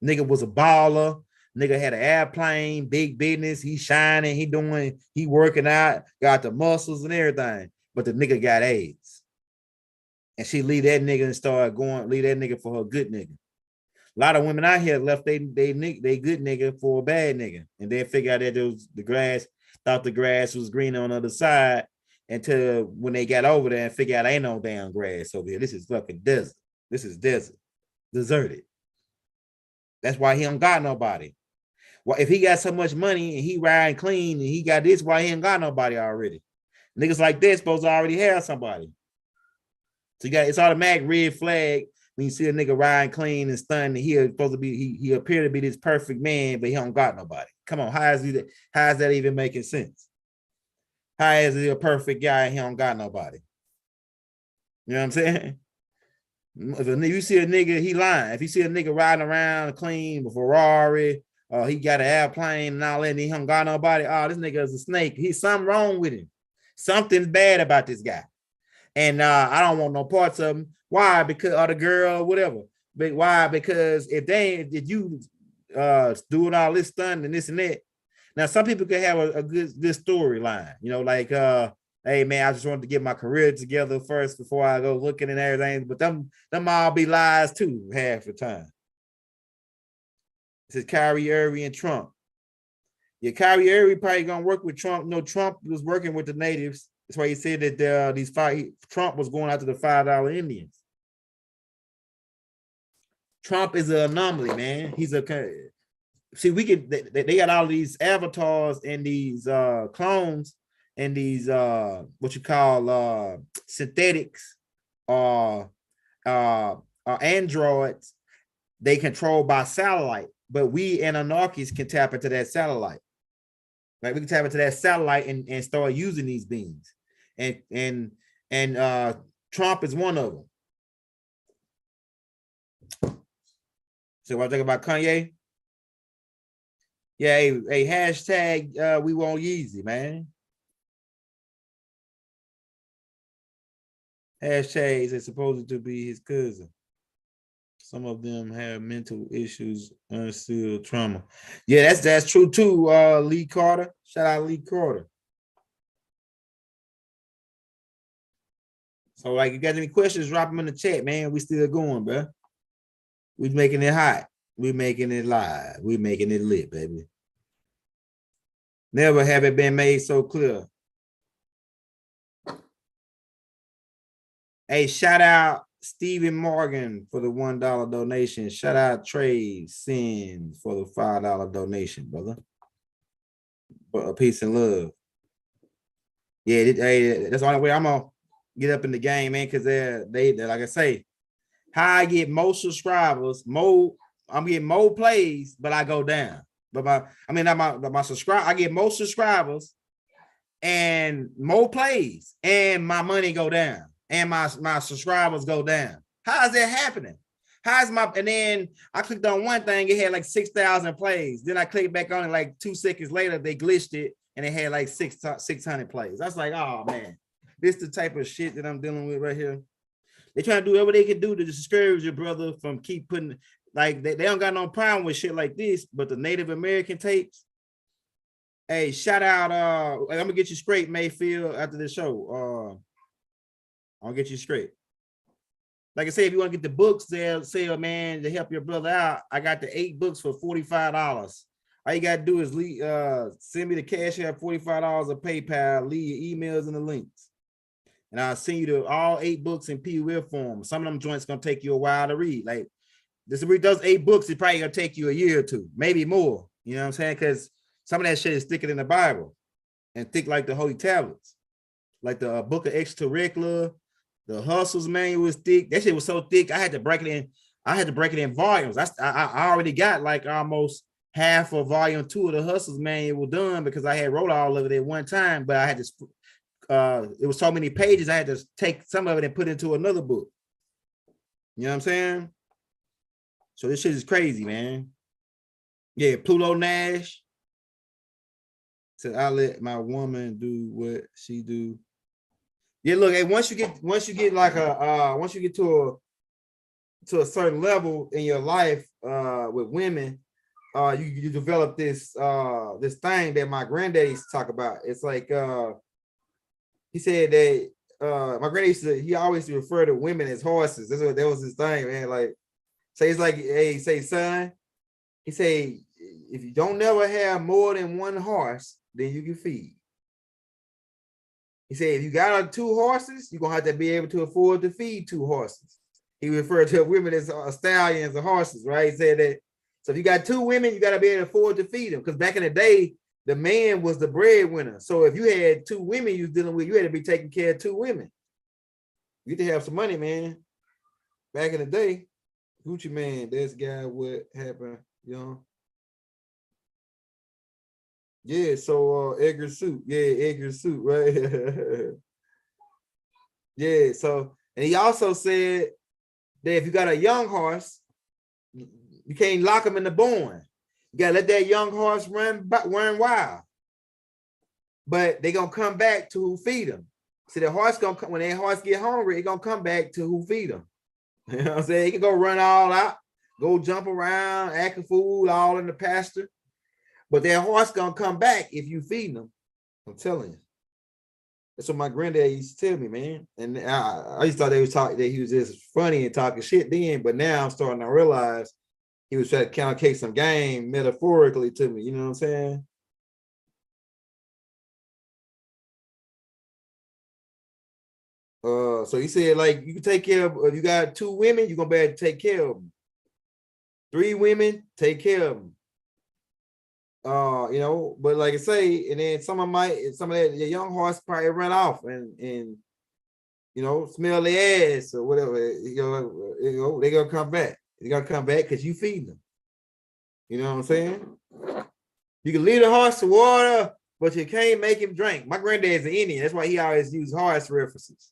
[SPEAKER 2] Nigga was a baller. Nigga had an airplane, big business. He shining, he working out, got the muscles and everything. But the nigga got AIDS. And she leave that nigga and start leave that nigga for her good nigga. A lot of women out here left they good nigga for a bad nigga. And then figure out that thought the grass was green on the other side until when they got over there and figure out ain't no damn grass over here. This is fucking desert. This is desert. Deserted. That's why he don't got nobody. Well, if he got so much money and he riding clean and he got this, why he ain't got nobody already? Niggas like this supposed to already have somebody. So it's automatic red flag when you see a nigga riding clean and stunned, and he appear to be this perfect man, but he don't got nobody. Come on, how is that even making sense? How is he a perfect guy and he don't got nobody? You know what I'm saying? If you see a nigga, he lying. If you see a nigga riding around clean with a Ferrari, he got an airplane and all that, and he don't got nobody, this nigga is a snake. He's something wrong with him. Something's bad about this guy. And I don't want no parts of him. Why? Because of the girl, whatever. But why? Because if you doing all this stunt and this and that. Now, some people could have a good storyline, you know, like, hey man, I just wanted to get my career together first before I go looking and everything. But them all be lies too, half the time. This is Kyrie Irving and Trump. Yeah, Kyrie Irving probably gonna work with Trump. No, Trump was working with the natives. That's why he said that Trump was going after the $5 Indians. Trump is an anomaly, man. He's they got all these avatars and these clones and these what you call synthetics or androids. They controlled by satellite, but we Anunnakis can tap into that satellite. Like we can tap into that satellite and start using these beings. And Trump is one of them. So what I think about Kanye? Yeah, hey, hashtag we want Yeezy, man. Hashtags is supposed to be his cousin. Some of them have mental issues, unsealed trauma. Yeah, that's true too. Lee Carter. Shout out Lee Carter. So, like, you got any questions, drop them in the chat, man. We still going, bro. We making it hot. We making it live. We making it lit, baby. Never have it been made so clear. Hey, shout out Stephen Morgan for the $1 donation. Shout out Trey Sin for the $5 donation, brother. Peace and love. Yeah, that's the only way I'm gonna get up in the game, man, because they're like I say, how I get more subscribers, I'm getting more plays, but I go down. But my subscribe, I get more subscribers and more plays, and my money go down, and my subscribers go down. How is that happening? And then I clicked on one thing, it had like 6,000 plays. Then I clicked back on it like 2 seconds later, they glitched it, and it had like 600 plays. I was like, oh man, this is the type of shit that I'm dealing with right here. They trying to do whatever they can do to discourage your brother from keep putting, like they don't got no problem with shit like this, but the Native American tapes. Hey, shout out, I'm gonna get you straight, Mayfield, after the show. I'll get you straight. Like I say, if you want to get the books there, sale, man, to help your brother out, I got the 8 books for $45. All you gotta do is send me the cash app, $45 of PayPal, leave your emails and the links. And I'll send you all 8 books in PDF form. Some of them joints gonna take you a while to read. Like this, read those 8 books, it probably gonna take you a year or 2, maybe more. You know what I'm saying? Because some of that shit is thicker than the Bible and thick like the holy tablets, like the book of Extraterrestrial. The Hustles manual was thick. That shit was so thick, I had to break it in. I had to break it in volumes. I already got like almost half of volume 2 of the Hustles manual done because I had wrote all of it at one time, but I had to, it was so many pages, I had to take some of it and put it into another book. You know what I'm saying? So this shit is crazy, man. Yeah, Pluto Nash said, I let my woman do what she do. Yeah, look, hey, once you get like once you get to a certain level in your life with women, you develop this this thing that my granddad used to talk about. It's like he said that my granddad used to, he always refer to women as horses. That was his thing, man. Like, say it's like, hey, say, son, he say, if you don't never have more than one horse, then you can feed. He said, if you got 2 horses, you're going to have to be able to afford to feed 2 horses. He referred to women as stallions or horses, right? He said that, so if you got 2 women, you got to be able to afford to feed them. Because back in the day, the man was the breadwinner. So if you had 2 women you was dealing with, you had to be taking care of 2 women. You had to have some money, man. Back in the day, Gucci Man, this guy, what happened, you know? Yeah, so Edgar Suit, right? Yeah, so, and he also said that if you got a young horse, you can't lock him in the barn. You gotta let that young horse run wild. But they gonna come back to who feed them. So the horse gonna come, when that horse get hungry, it gonna come back to who feed them. You know what I'm saying? He can go run all out, go jump around, act a fool, all in the pasture. But that horse gonna come back if you feed them. I'm telling you. That's what my granddad used to tell me, man. And I used to thought that he was just funny and talking shit then, but now I'm starting to realize he was trying to count some game metaphorically to me. You know what I'm saying? So he said, like, you can take care of, if you got 2 women, you're gonna be able to take care of them. 3 women, take care of them. You know, but like I say, and then some of that young horse probably run off and you know, smell their ass or whatever. You know, they gonna come back. They gonna come back because you feed them. You know what I'm saying? You can lead a horse to water, but you can't make him drink. My granddad's an Indian. That's why he always used horse references.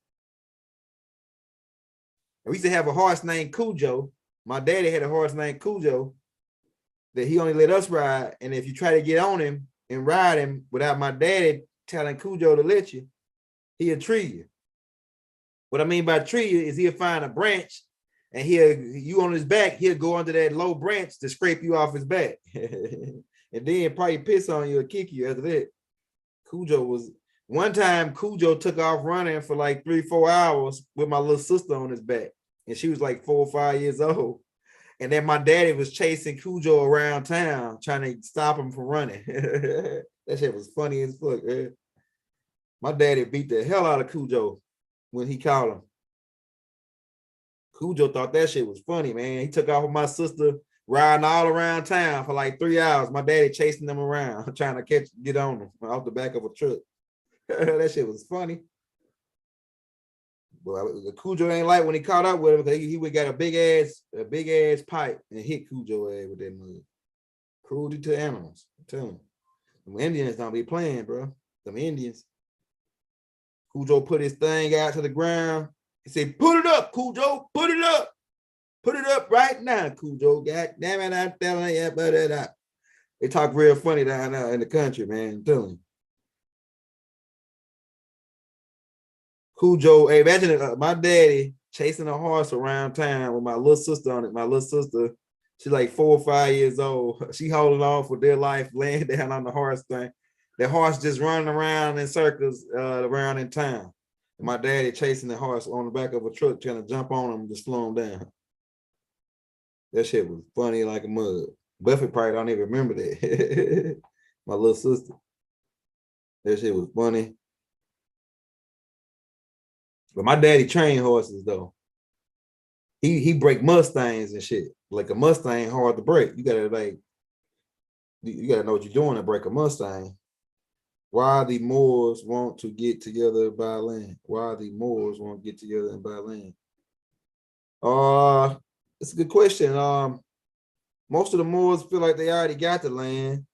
[SPEAKER 2] We used to have a horse named Cujo. My daddy had a horse named Cujo that he only let us ride. And if you try to get on him and ride him without my daddy telling Cujo to let you, he'll tree you. What I mean by tree you is he'll find a branch and you on his back, he'll go under that low branch to scrape you off his back. And then probably piss on you or kick you after that. One time Cujo took off running for like 3-4 hours with my little sister on his back. And she was like 4 or 5 years old. And then my daddy was chasing Cujo around town, trying to stop him from running. That shit was funny as fuck, man. My daddy beat the hell out of Cujo when he caught him. Cujo thought that shit was funny, man. He took off with my sister, riding all around town for like 3 hours. My daddy chasing them around, trying to get on them off the back of a truck. That shit was funny. Well, the Cujo ain't like when he caught up with him because he would got a big ass pipe and hit Cujo ass with that mud. Cruelty to animals. I'm telling you. Them Indians don't be playing, bro. Them Indians. Cujo put his thing out to the ground. He said, put it up, Cujo, put it up. Put it up right now, Cujo. God damn it, I'm telling you, put it up. They talk real funny down there in the country, man. I'm telling you. Cujo, hey, imagine my daddy chasing a horse around town with my little sister on it. My little sister, she's like 4 or 5 years old. She holding on for dear life, laying down on the horse thing. The horse just running around in circles around in town. And my daddy chasing the horse on the back of a truck, trying to jump on him to slow him down. That shit was funny like a mug. Buffett probably don't even remember that. My little sister. That shit was funny. But my daddy trained horses though. He break Mustangs and shit. Like a Mustang hard to break. You gotta know what you're doing to break a Mustang. Why the Moors want to get together and buy land? Why the Moors want to get together and buy land? It's a good question. Most of the Moors feel like they already got the land,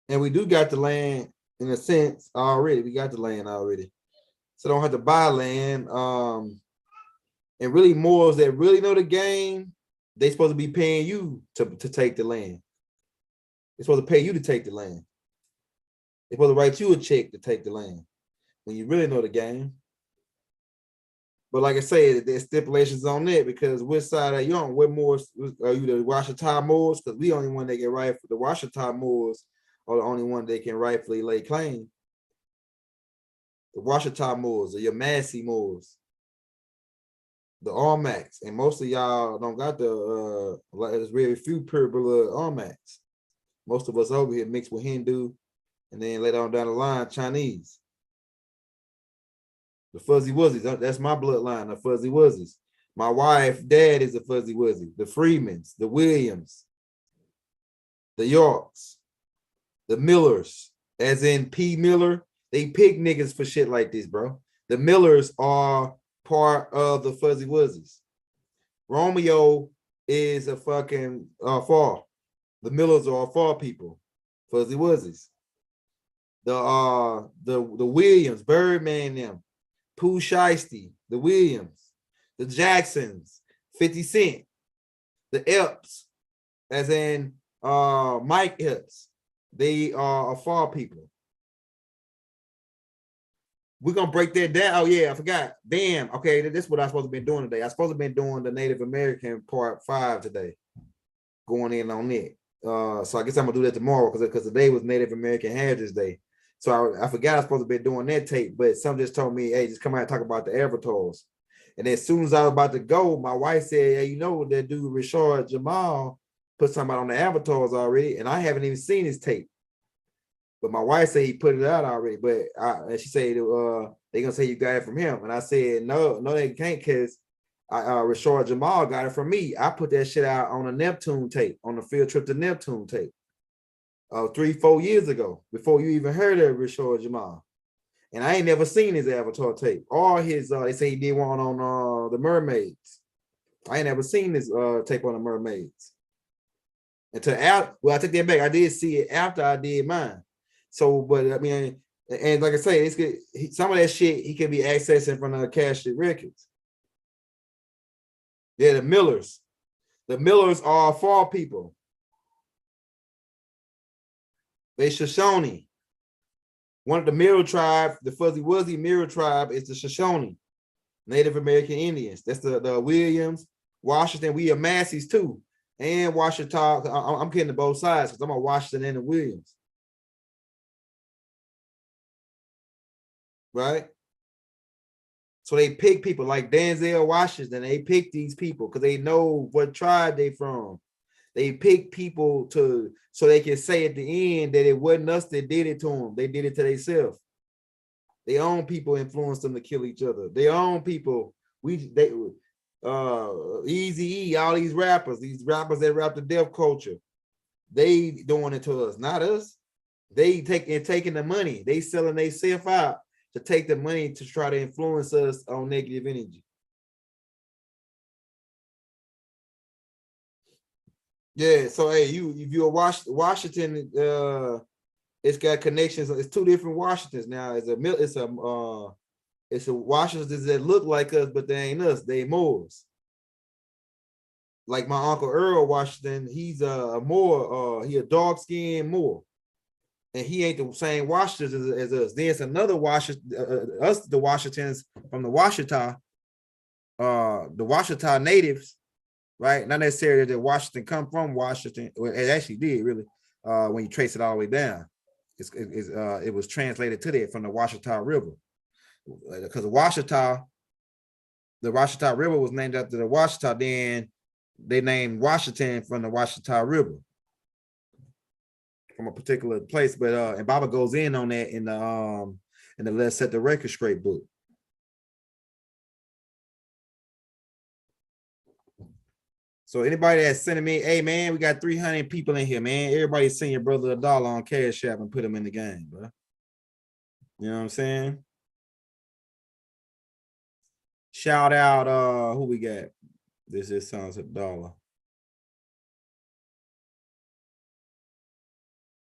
[SPEAKER 2] and we do got the land in a sense already. We got the land already. So don't have to buy land. And really Moors that really know the game, they supposed to be paying you to take the land. They're supposed to pay you to take the land. They're supposed to write you a check to take the land when you really know the game. But like I say, there's stipulations on that because which side are you on? What Moors are you, the Washita Moors? Because we only one that get right for the Washita Moors are the only one that can rightfully lay claim. The Washita Moors, the Yamasee Moors, the Almacs, and most of y'all don't got the there's very few pure blood Almacs. Most of us over here mixed with Hindu, and then later on down the line, Chinese. The Fuzzy Wuzzies, that's my bloodline, the Fuzzy Wuzzies. My wife, dad is a Fuzzy Wuzzy. The Freemans, the Williams, the Yorks, the Millers, as in P. Miller. They pick niggas for shit like this, bro. The Millers are part of the Fuzzy Wuzzies. Romeo is a fucking fall. The Millers are fall people. Fuzzy Wuzzies. The Williams, Birdman, them. Pooh Shiesty, the Williams, the Jacksons, 50 Cent, the Epps, as in Mike Epps. They are fall people. We're gonna break that down. Oh yeah, I forgot. Damn. Okay, this is what I'm supposed to be doing today. I'm supposed to be doing the Native American part 5 today. Going in on it. So I guess I'm gonna do that tomorrow because today was Native American Heritage Day. So I forgot I was supposed to be doing that tape, but some just told me, hey, just come out and talk about the avatars. And as soon as I was about to go, my wife said, hey, you know that dude Rashard Jamal put something out on the avatars already, and I haven't even seen his tape. But my wife said he put it out already, but and she said they gonna say you got it from him. And I said, no, they can't, because Rashard Jamal got it from me. I put that shit out on a Neptune tape, on the field trip to Neptune tape. 3-4 years ago, before you even heard of Rashard Jamal. And I ain't never seen his avatar tape or his they say he did one on the mermaids. I ain't never seen this tape on the mermaids. Until after, well, I take that back. I did see it after I did mine. So, but I mean, and like I say, it's good. Some of that shit he can be accessing from the Cash Records. Yeah, the Millers. The Millers are fall people. They Shoshone. One of the Mirror tribe, the Fuzzy Wuzzy Mirror tribe, is the Shoshone, Native American Indians. That's the Williams, Washington. We are Massey's too, and Washita. I'm getting to both sides because I'm on Washington and the Williams, right? So they pick people like Denzel Washington. They pick these people because they know what tribe they from. They pick people so they can say at the end that it wasn't us that did it to them. They did it to themselves. Their own people influenced them to kill each other. Their own people. Eazy-E, all these rappers that rap the death culture, they doing it to us, not us. They taking the money. They selling themselves out to take the money to try to influence us on negative energy. Yeah, so hey, if you're Washington, it's got connections. It's two different Washingtons now. It's a Washington that look like us, but they ain't us. They Moors. Like my uncle Earl Washington, he's a Moor. He a dark skinned Moor, and he ain't the same Washington as us. There's another Washington, us the Washingtons from the Washita natives, right? Not necessarily that Washington come from Washington. Well, it actually did really. When you trace it all the way down, it was translated to that from the Washita River, because the Washita River was named after the Washita. Then they named Washington from the Washita River, from a particular place. But and Baba goes in on that in the Let's Set the Record Straight book. So anybody that's sending me, hey man, we got 300 people in here, man. Everybody send your brother $1 on Cash App and put him in the game, bro. You know what I'm saying? Shout out, who we got? This sounds $1.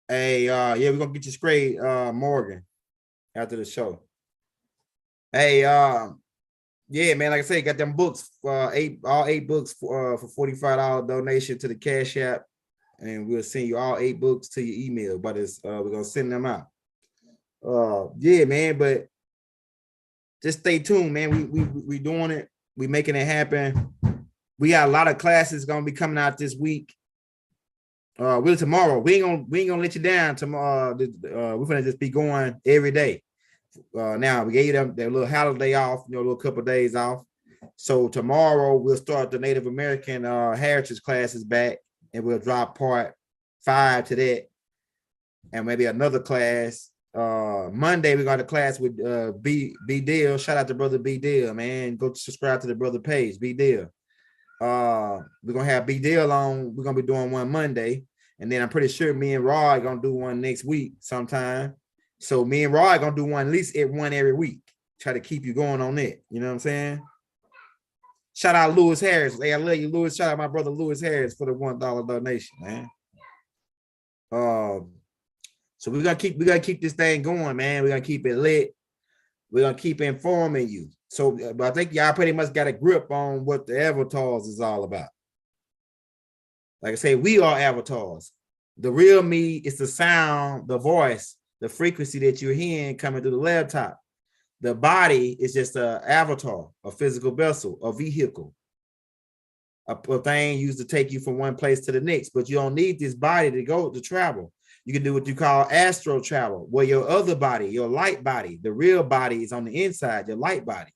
[SPEAKER 2] Hey, yeah, we're gonna get you straight, Morgan, after the show. Hey, yeah, man, like I said, got them books, all eight books for $45 donation to the Cash App, and we'll send you all 8 books to your email. But it's we're gonna send them out. Yeah, man, but just stay tuned, man. We doing it. We making it happen. We got a lot of classes gonna be coming out this week. Really tomorrow. We ain't gonna let you down tomorrow. We're gonna just be going every day. Now we gave them their little holiday off, a little couple of days off. So tomorrow we'll start the Native American heritage classes back, and we'll drop part 5 to that, and maybe another class. Monday we got a class with B Deal. Shout out to brother B Deal, man. Go subscribe to the brother page, B Deal. We're gonna have B Deal on. We're gonna be doing one Monday, and then I'm pretty sure me and Roy are gonna do one next week sometime. So me and Roy are gonna do one at least every week. Try to keep you going on it. You know what I'm saying? Shout out Lewis Harris. Hey, I love you, Lewis. Shout out my brother Lewis Harris for the $1 donation, man. So we gotta keep this thing going, man. We're gonna keep it lit. We're gonna keep informing you. So, but I think y'all pretty much got a grip on what the avatars is all about. Like I say, we are avatars. The real me is the sound, the voice, the frequency that you're hearing coming through the laptop. The body is just an avatar, a physical vessel, a vehicle, a thing used to take you from one place to the next. But you don't need this body to travel. You can do what you call astral travel, where your other body, your light body, the real body is on the inside, your light body.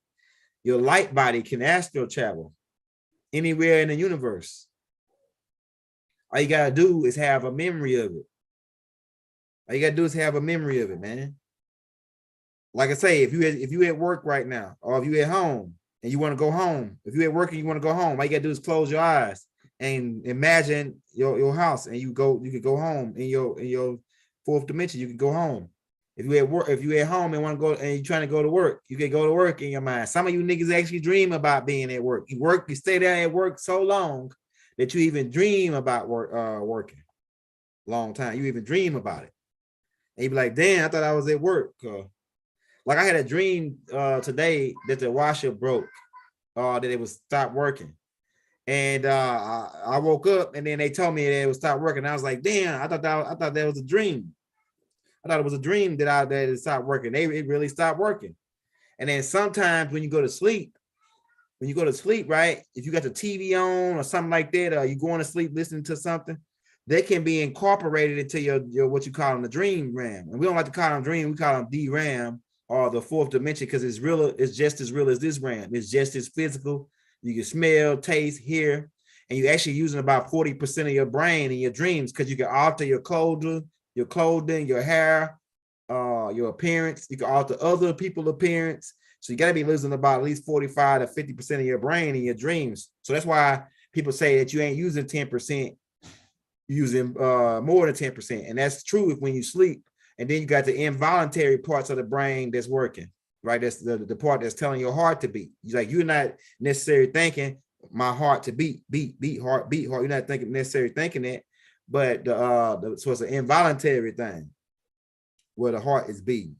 [SPEAKER 2] Your light body can astral travel anywhere in the universe. All you gotta do is have a memory of it. All you gotta do is have a memory of it, man. Like I say, if you at work right now, or if you at home and you want to go home, if you at work and you want to go home, all you gotta do is close your eyes and imagine your house, and you could go home in your 4th dimension. You can go home. If you at work, if you at home and want to go and you're trying to go to work, you can go to work in your mind. Some of you niggas actually dream about being at work. You stay there at work so long that you even dream about working. Long time. You even dream about it. And you be like, damn, I thought I was at work. Like I had a dream today that the washer broke, that it was stopped working. And I woke up and then they told me that it would stop working. I was like, damn, I thought that was a dream. I thought it was a dream that it stopped working. It really stopped working. And then sometimes when you go to sleep, right, if you got the TV on or something like that, or you going to sleep listening to something, they can be incorporated into your what you call them the dream RAM. And we don't like to call them dream, we call them DRAM, or the 4th dimension, because it's real, it's just as real as this RAM. It's just as physical. You can smell, taste, hear, and you're actually using about 40% of your brain in your dreams, because you can alter your clothing, your hair, your appearance. You can alter other people's appearance. So you got to be losing about at least 45 to 50% of your brain in your dreams. So that's why people say that you ain't using 10%, using more than 10%. And that's true when you sleep. And then you got the involuntary parts of the brain that's working, right? That's the part that's telling your heart to beat. You're not necessarily thinking, my heart to beat, heart. You're not thinking necessarily thinking that, but so it's an involuntary thing where the heart is beating.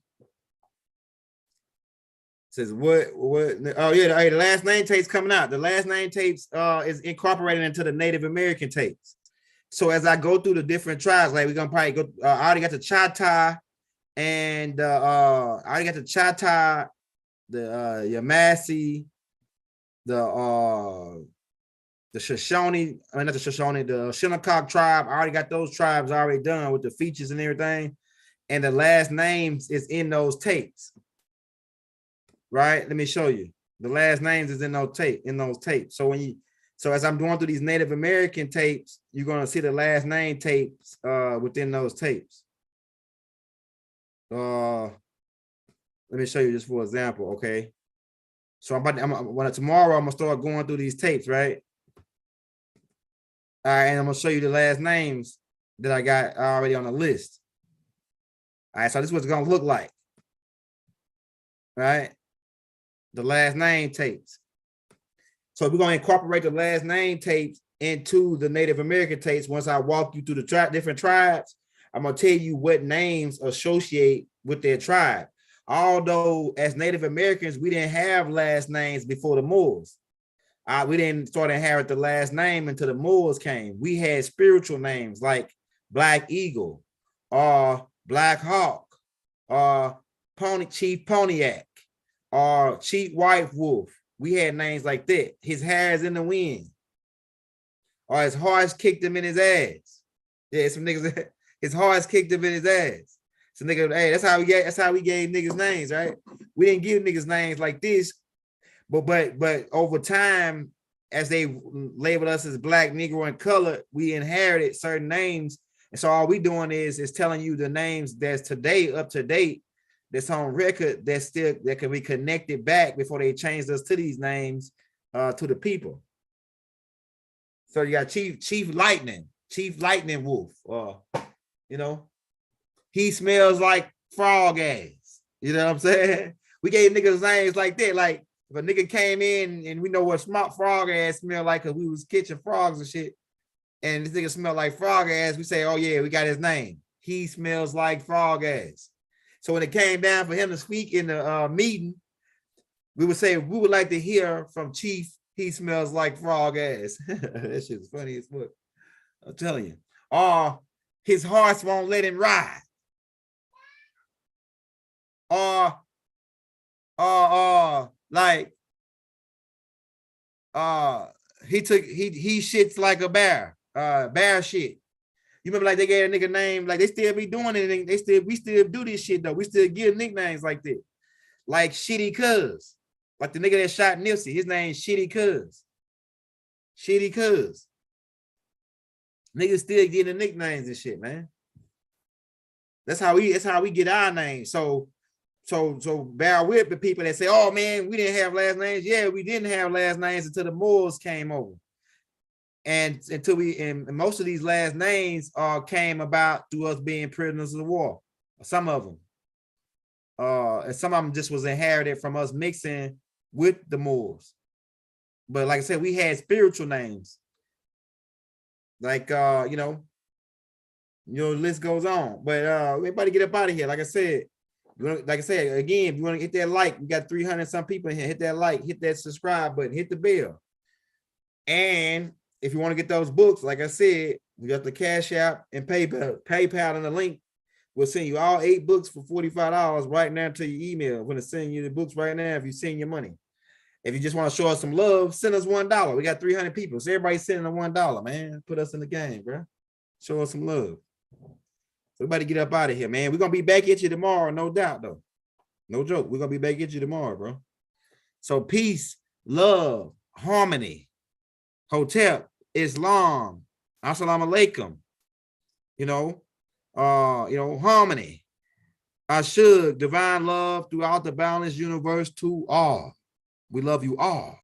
[SPEAKER 2] Says what? Oh yeah, the last name tapes coming out. The last name tapes is incorporated into the Native American tapes. So as I go through the different tribes, like we're gonna probably go. I already got the Chata, and I already got the Chata, the Yamasee, the Shoshone. I mean not the Shoshone, the Shinnecock tribe. I already got those tribes already done with the features and everything, and the last names is in those tapes. Right? Let me show you. The last names is in those tapes. So so as I'm going through these Native American tapes, you're gonna see the last name tapes within those tapes. Let me show you just for example, okay? So tomorrow I'm gonna start going through these tapes, right? All right, and I'm gonna show you the last names that I got already on the list. All right, so this is what it's gonna look like. Right? The last name tapes. So we're going to incorporate the last name tapes into the Native American tapes. Once I walk you through the different tribes, I'm going to tell you what names associate with their tribe. Although as Native Americans, we didn't have last names before the Moors. We didn't start to inherit the last name until the Moors came. We had spiritual names like Black Eagle, or Black Hawk, or Chief Pontiac, or Chief White Wolf. We had names like that. His hair's in the wind. Or his horse kicked him in his ass. Yeah, some niggas, his horse kicked him in his ass. So nigga, hey, that's how we gave niggas names, right? We didn't give niggas names like this, but over time, as they labeled us as Black, Negro, and color, we inherited certain names. And so all we doing is telling you the names that's today up to date, that's on record, that can be connected back before they changed us to these names to the people. So you got Chief Lightning Wolf, he smells like frog ass. You know what I'm saying? We gave niggas names like that. Like if a nigga came in and we know what smart frog ass smell like because we was catching frogs and shit, and this nigga smelled like frog ass, we say, oh yeah, we got his name. He smells like frog ass. So when it came down for him to speak in the meeting, we would say, we would like to hear from Chief, he smells like frog ass. That shit's funny as fuck. I'm telling you. Or his horse won't let him ride. Or he shits like a bear, bear shit. You remember like they gave a nigga name, like they still be doing it. We still do this shit though. We still give nicknames like that. Like Shitty Cuz. Like the nigga that shot Nipsey, his name's Shitty Cuz. Shitty Cuz. Niggas still getting nicknames and shit, man. That's how we get our names. So bear with the people that say, oh man, we didn't have last names. Yeah, we didn't have last names until the Moors came over. And and most of these last names came about through us being prisoners of war. Some of them. And some of them just was inherited from us mixing with the Moors. But like I said, we had spiritual names. Like the list goes on. But everybody get up out of here. Like I said, again, if you want to hit that like, we got 300 some people in here. Hit that like, hit that subscribe button, hit the bell. And if you want to get those books, like I said, we got the Cash App and PayPal in the link. We'll send you all 8 books for $45 right now to your email. We're going to send you the books right now if you send your money. If you just want to show us some love, send us $1. We got 300 people. So everybody's sending a $1, man. Put us in the game, bro. Show us some love. Everybody get up out of here, man. We're going to be back at you tomorrow, no doubt, though. No joke. We're going to be back at you tomorrow, bro. So peace, love, harmony, Hotep, Islam, Assalamu alaikum, harmony, Ashug, divine love throughout the balanced universe to all. We love you all.